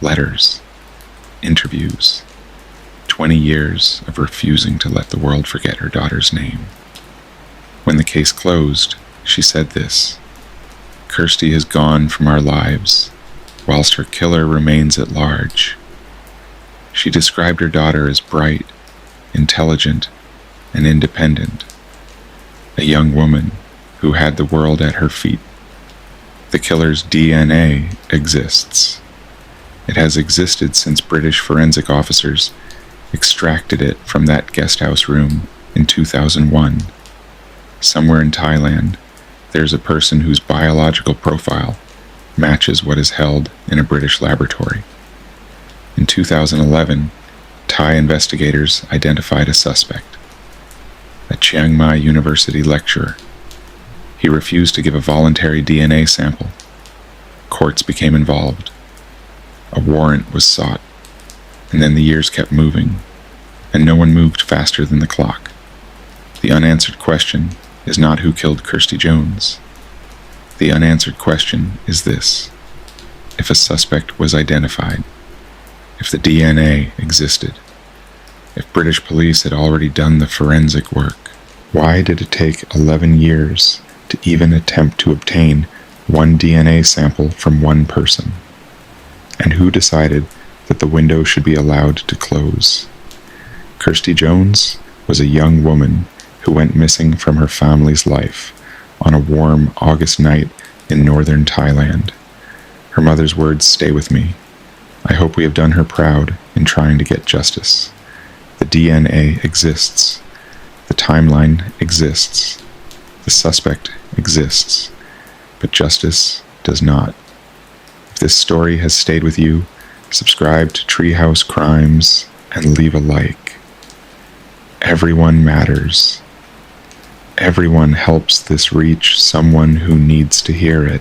Letters. Interviews. 20 years of refusing to let the world forget her daughter's name. When the case closed, she said this: "Kirsty has gone from our lives, whilst her killer remains at large." She described her daughter as bright, intelligent, and independent. A young woman who had the world at her feet. The killer's DNA exists. It has existed since British forensic officers extracted it from that guest house room in 2001. Somewhere in Thailand, there's a person whose biological profile matches what is held in a British laboratory. In 2011, Thai investigators identified a suspect, a Chiang Mai University lecturer. He refused to give a voluntary DNA sample. Courts became involved. A warrant was sought, and then the years kept moving, and no one moved faster than the clock. The unanswered question is not who killed Kirsty Jones. The unanswered question is this: if a suspect was identified, if the DNA existed, if British police had already done the forensic work, Why did it take 11 years to even attempt to obtain one DNA sample from one person? And who decided that the window should be allowed to close? Kirsty Jones was a young woman who went missing from her family's life on a warm August night in northern Thailand. Her mother's words stay with me. I hope we have done her proud in trying to get justice. The DNA exists. The timeline exists. The suspect exists. But justice does not. If this story has stayed with you, subscribe to Treehouse Crimes and leave a like. Everyone matters. Everyone helps this reach someone who needs to hear it.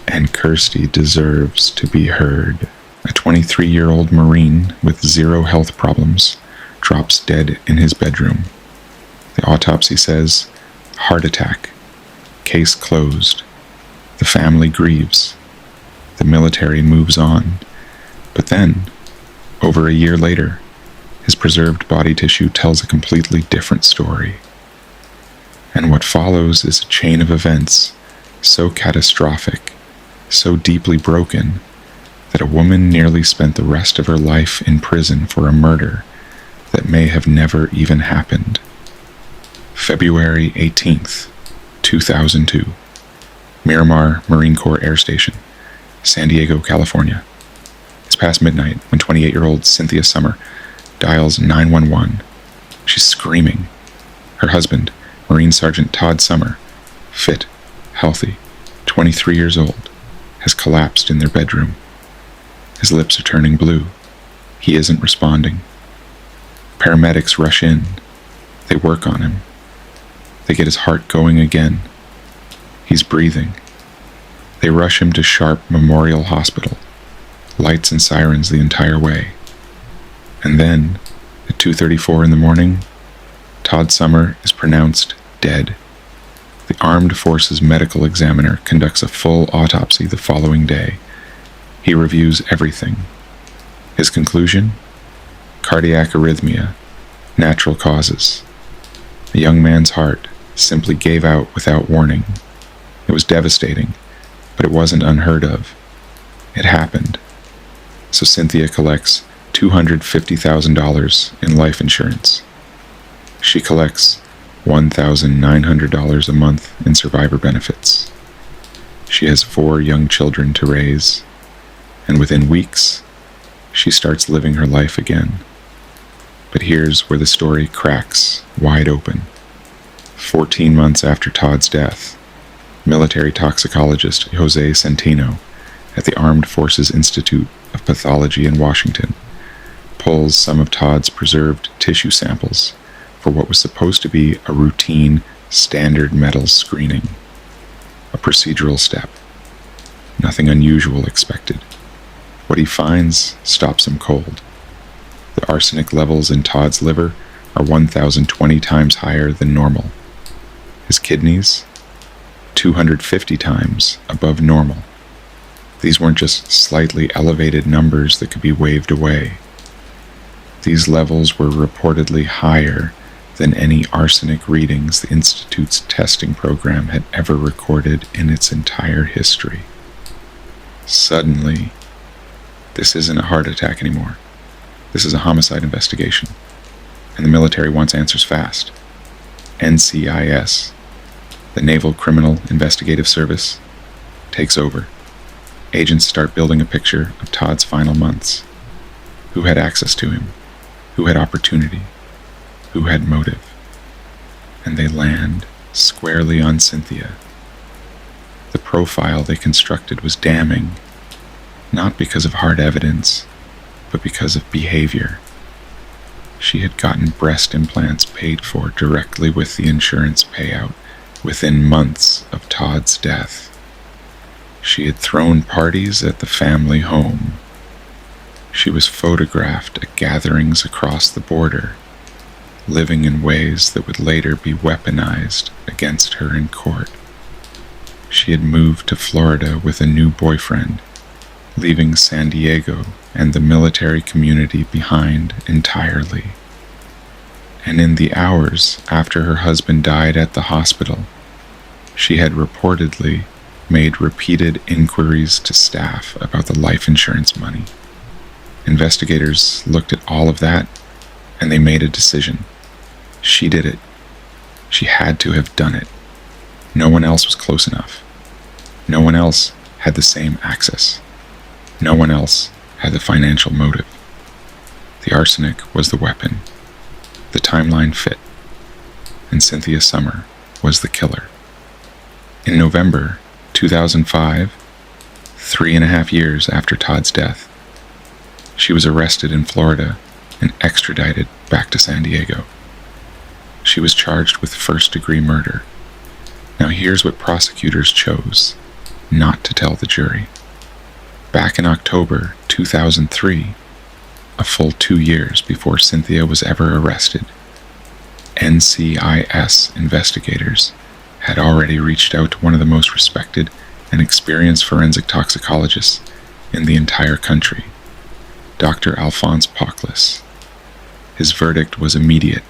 And Kirsty deserves to be heard. A 23-year-old Marine with 0 health problems drops dead in his bedroom. The autopsy says, heart attack. Case closed. The family grieves. The military moves on. But then, over a year later, his preserved body tissue tells a completely different story. And what follows is a chain of events so catastrophic, so deeply broken, that a woman nearly spent the rest of her life in prison for a murder that may have never even happened. February 18th, 2002. Miramar Marine Corps Air Station, San Diego, California. It's past midnight when 28-year-old Cynthia Summer dials 911. She's screaming. Her husband, Marine Sergeant Todd Summer, fit, healthy, 23 years old, has collapsed in their bedroom. His lips are turning blue. He isn't responding. Paramedics rush in. They work on him. They get his heart going again. He's breathing. They rush him to Sharp Memorial Hospital. Lights and sirens the entire way. And then, at 2:34 in the morning, Todd Summer is pronounced dead. The Armed Forces medical examiner conducts a full autopsy the following day. He reviews everything. His conclusion? Cardiac arrhythmia, natural causes. A young man's heart simply gave out without warning. It was devastating, but it wasn't unheard of. It happened. So Cynthia collects $250,000 in life insurance. She collects $1,900 a month in survivor benefits. She has 4 young children to raise, and within weeks, she starts living her life again. But here's where the story cracks wide open. 14 months after Todd's death, military toxicologist Jose Centino at the Armed Forces Institute of Pathology in Washington pulls some of Todd's preserved tissue samples for what was supposed to be a routine standard metals screening. A procedural step. Nothing unusual expected. What he finds stops him cold. The arsenic levels in Todd's liver are 1,020 times higher than normal. His kidneys, 250 times above normal. These weren't just slightly elevated numbers that could be waved away. These levels were reportedly higher than any arsenic readings the Institute's testing program had ever recorded in its entire history. Suddenly, this isn't a heart attack anymore. This is a homicide investigation, and the military wants answers fast. NCIS, the Naval Criminal Investigative Service, takes over. Agents start building a picture of Todd's final months. Who had access to him? Who had opportunity? Who had motive? And they land squarely on Cynthia. The profile they constructed was damning, not because of hard evidence, but because of behavior. She had gotten breast implants paid for directly with the insurance payout within months of Todd's death. She had thrown parties at the family home. She was photographed at gatherings across the border, living in ways that would later be weaponized against her in court. She had moved to Florida with a new boyfriend, leaving San Diego and the military community behind entirely. and in the hours after her husband died at the hospital, she had reportedly made repeated inquiries to staff about the life insurance money. Investigators looked at all of that, and they made a decision. She did it. She had to have done it. No one else was close enough. No one else had the same access. No one else had the financial motive. The arsenic was the weapon. The timeline fit. And Cynthia Summer was the killer. In November 2005, 3.5 years after Todd's death, she was arrested in Florida and extradited back to San Diego. She was charged with first-degree murder. Now here's what prosecutors chose not to tell the jury. Back in October 2003, a full 2 years before Cynthia was ever arrested, NCIS investigators had already reached out to one of the most respected and experienced forensic toxicologists in the entire country, Dr. Alphonse Pockless. His verdict was immediate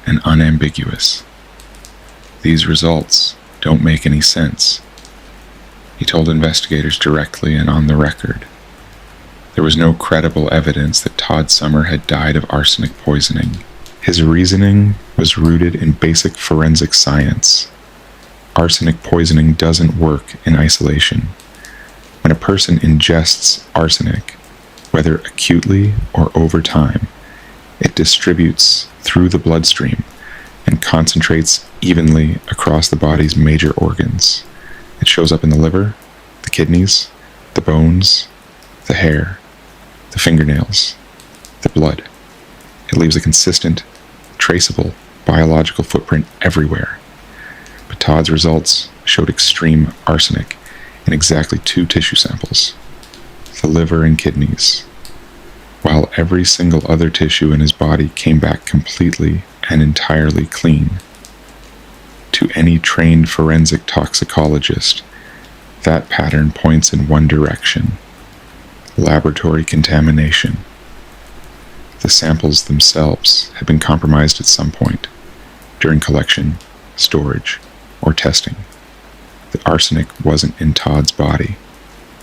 and unambiguous. These results don't make any sense, he told investigators directly and on the record. There was no credible evidence that Todd Summer had died of arsenic poisoning. His reasoning was rooted in basic forensic science. Arsenic poisoning doesn't work in isolation. When a person ingests arsenic, whether acutely or over time, it distributes through the bloodstream and concentrates evenly across the body's major organs. It shows up in the liver, the kidneys, the bones, the hair, the fingernails, the blood. It leaves a consistent, traceable biological footprint everywhere. But Todd's results showed extreme arsenic in exactly 2 tissue samples, the liver and kidneys, while every single other tissue in his body came back completely and entirely clean. To any trained forensic toxicologist, that pattern points in one direction: laboratory contamination. The samples themselves had been compromised at some point, during collection, storage, or testing. The arsenic wasn't in Todd's body.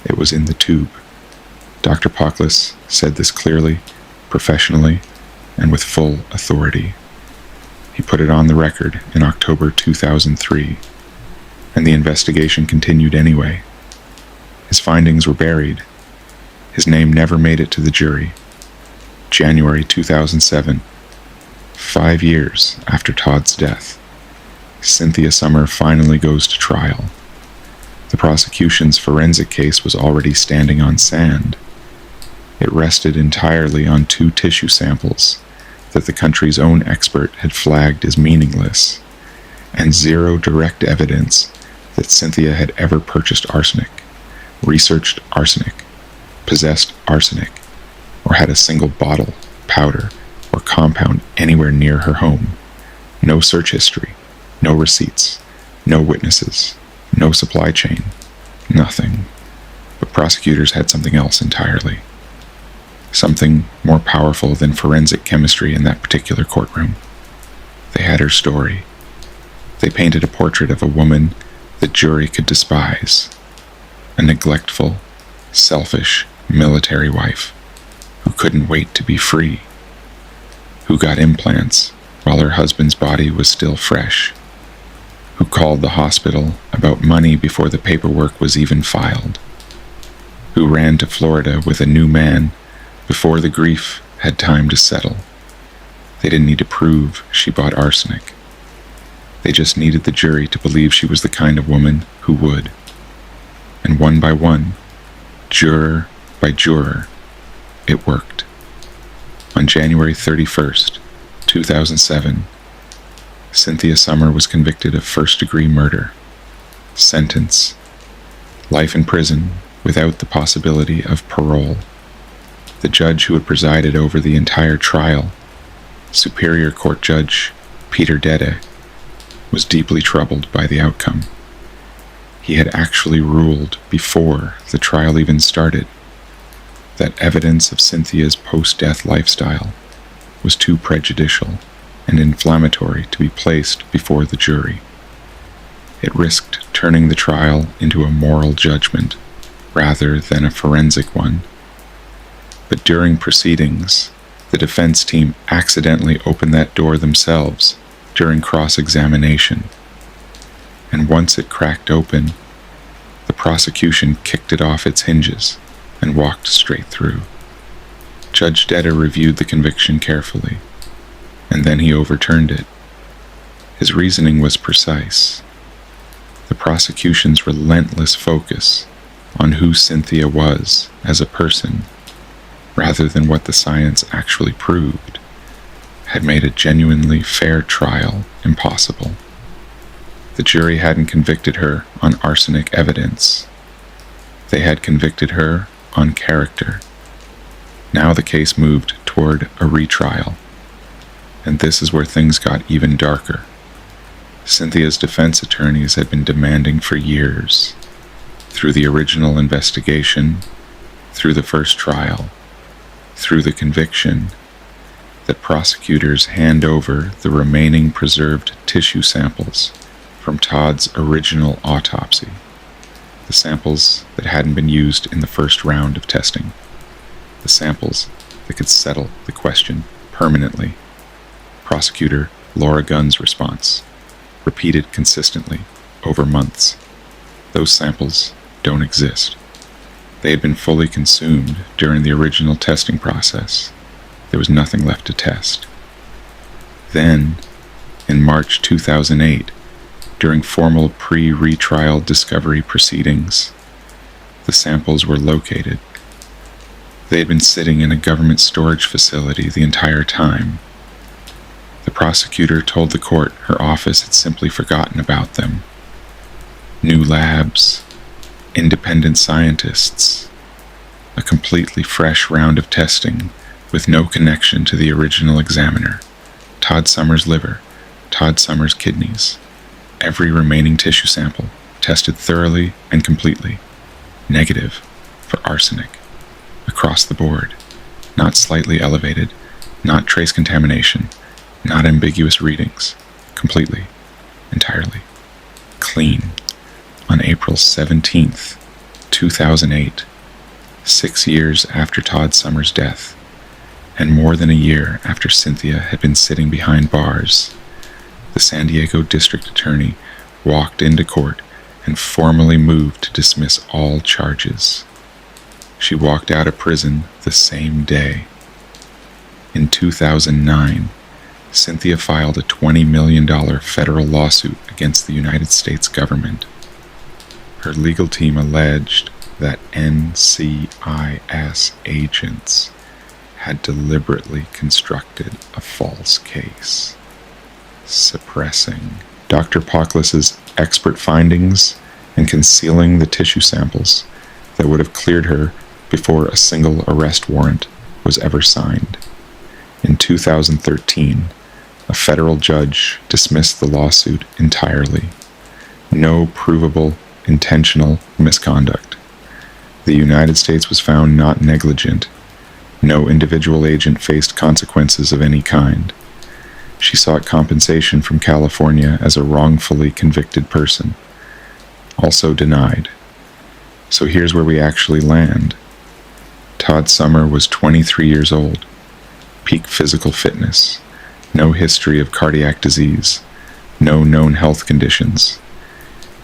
It was in the tube. Dr. Pockless said this clearly, professionally, and with full authority. He put it on the record in October 2003, and the investigation continued anyway. His findings were buried. His name never made it to the jury. January 2007, 5 years after Todd's death, Cynthia Summer finally goes to trial. The prosecution's forensic case was already standing on sand. It rested entirely on 2 tissue samples that the country's own expert had flagged as meaningless, and 0 direct evidence that Cynthia had ever purchased arsenic, researched arsenic, possessed arsenic, or had a single bottle, powder, or compound anywhere near her home. No search history, no receipts, no witnesses, no supply chain, nothing. But prosecutors had something else entirely. Something more powerful than forensic chemistry in that particular courtroom. They had her story. They painted a portrait of a woman the jury could despise. A neglectful, selfish military wife who couldn't wait to be free. Who got implants while her husband's body was still fresh. Who called the hospital about money before the paperwork was even filed. Who ran to Florida with a new man before the grief had time to settle. They didn't need to prove she bought arsenic. They just needed the jury to believe she was the kind of woman who would. And one by one, juror by juror, it worked. On January 31st, 2007, Cynthia Summer was convicted of first-degree murder. Sentence: life in prison without the possibility of parole. The judge who had presided over the entire trial, Superior Court Judge Peter Dede, was deeply troubled by the outcome. He had actually ruled before the trial even started that evidence of Cynthia's post-death lifestyle was too prejudicial and inflammatory to be placed before the jury. It risked turning the trial into a moral judgment rather than a forensic one. But during proceedings, the defense team accidentally opened that door themselves during cross-examination. And once it cracked open, the prosecution kicked it off its hinges and walked straight through. Judge Dedder reviewed the conviction carefully, and then he overturned it. His reasoning was precise. The prosecution's relentless focus on who Cynthia was as a person, rather than what the science actually proved, had made a genuinely fair trial impossible. The jury hadn't convicted her on arsenic evidence. They had convicted her on character. Now the case moved toward a retrial, and this is where things got even darker. Cynthia's defense attorneys had been demanding for years, through the original investigation, through the first trial, through the conviction, that prosecutors hand over the remaining preserved tissue samples from Todd's original autopsy, the samples that hadn't been used in the first round of testing, the samples that could settle the question permanently. Prosecutor Laura Gunn's response, repeated consistently over months: those samples don't exist. They had been fully consumed during the original testing process. There was nothing left to test. Then, in March 2008, during formal pre-retrial discovery proceedings, the samples were located. They had been sitting in a government storage facility the entire time. The prosecutor told the court her office had simply forgotten about them. New labs, independent scientists, a completely fresh round of testing with no connection to the original examiner, Todd Summers' liver, Todd Summers' kidneys, every remaining tissue sample tested thoroughly and completely, negative for arsenic, across the board, not slightly elevated, not trace contamination, not ambiguous readings, completely, entirely, clean. On April 17th, 2008, 6 years after Todd Summers' death, and more than a year after Cynthia had been sitting behind bars, the San Diego District Attorney walked into court and formally moved to dismiss all charges. She walked out of prison the same day. In 2009, Cynthia filed a $20 million federal lawsuit against the United States government. Her legal team alleged that NCIS agents had deliberately constructed a false case, suppressing Dr. Pockless's expert findings and concealing the tissue samples that would have cleared her before a single arrest warrant was ever signed. In 2013, a federal judge dismissed the lawsuit entirely. No provable intentional misconduct. The United States was found not negligent. No individual agent faced consequences of any kind. She sought compensation from California as a wrongfully convicted person. Also denied. So here's where we actually land. Todd Summer was 23 years old. Peak physical fitness. No history of cardiac disease. No known health conditions.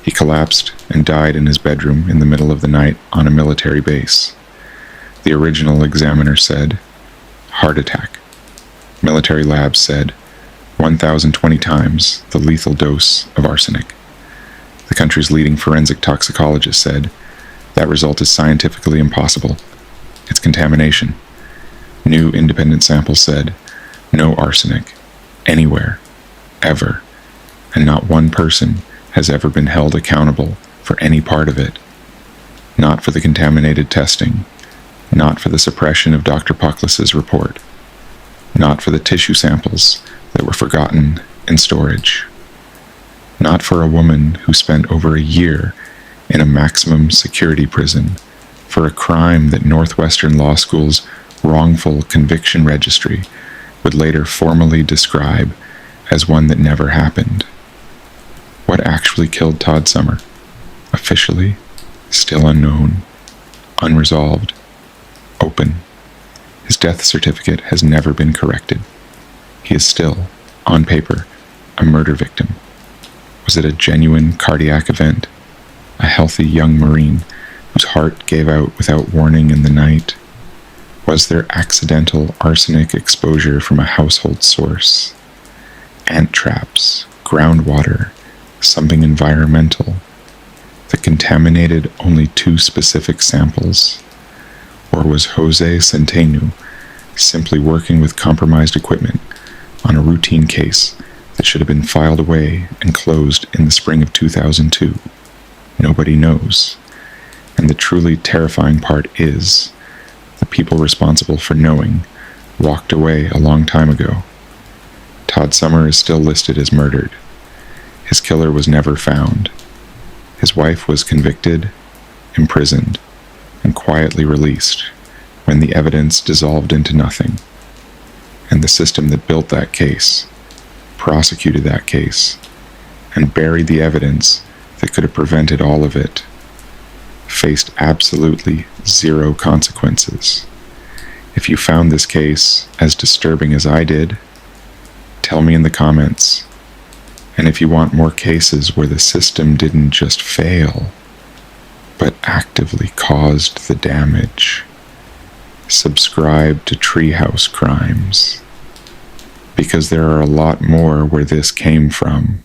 He collapsed and died in his bedroom in the middle of the night on a military base. The original examiner said, heart attack. Military labs said, 1,020 times the lethal dose of arsenic. The country's leading forensic toxicologist said, that result is scientifically impossible. It's contamination. New independent samples said, no arsenic, anywhere, ever, and not one person has ever been held accountable for any part of it. Not for the contaminated testing, not for the suppression of Dr. Pockless's report, not for the tissue samples that were forgotten in storage, not for a woman who spent over a year in a maximum security prison for a crime that Northwestern Law School's wrongful conviction registry would later formally describe as one that never happened. What actually killed Todd Summer? Officially, still unknown, unresolved, open. His death certificate has never been corrected. He is still, on paper, a murder victim. Was it a genuine cardiac event? A healthy young Marine whose heart gave out without warning in the night? Was there accidental arsenic exposure from a household source? Ant traps, groundwater, something environmental that contaminated only 2 specific samples? Or was Jose Centeno simply working with compromised equipment on a routine case that should have been filed away and closed in the spring of 2002? Nobody knows. And the truly terrifying part is, the people responsible for knowing walked away a long time ago. Todd Summer is still listed as murdered. His killer was never found. His wife was convicted, imprisoned, and quietly released when the evidence dissolved into nothing. And the system that built that case, prosecuted that case, and buried the evidence that could have prevented all of it, faced absolutely 0 consequences. If you found this case as disturbing as I did, tell me in the comments. And if you want more cases where the system didn't just fail, but actively caused the damage, subscribe to Treehouse Crimes. Because there are a lot more where this came from.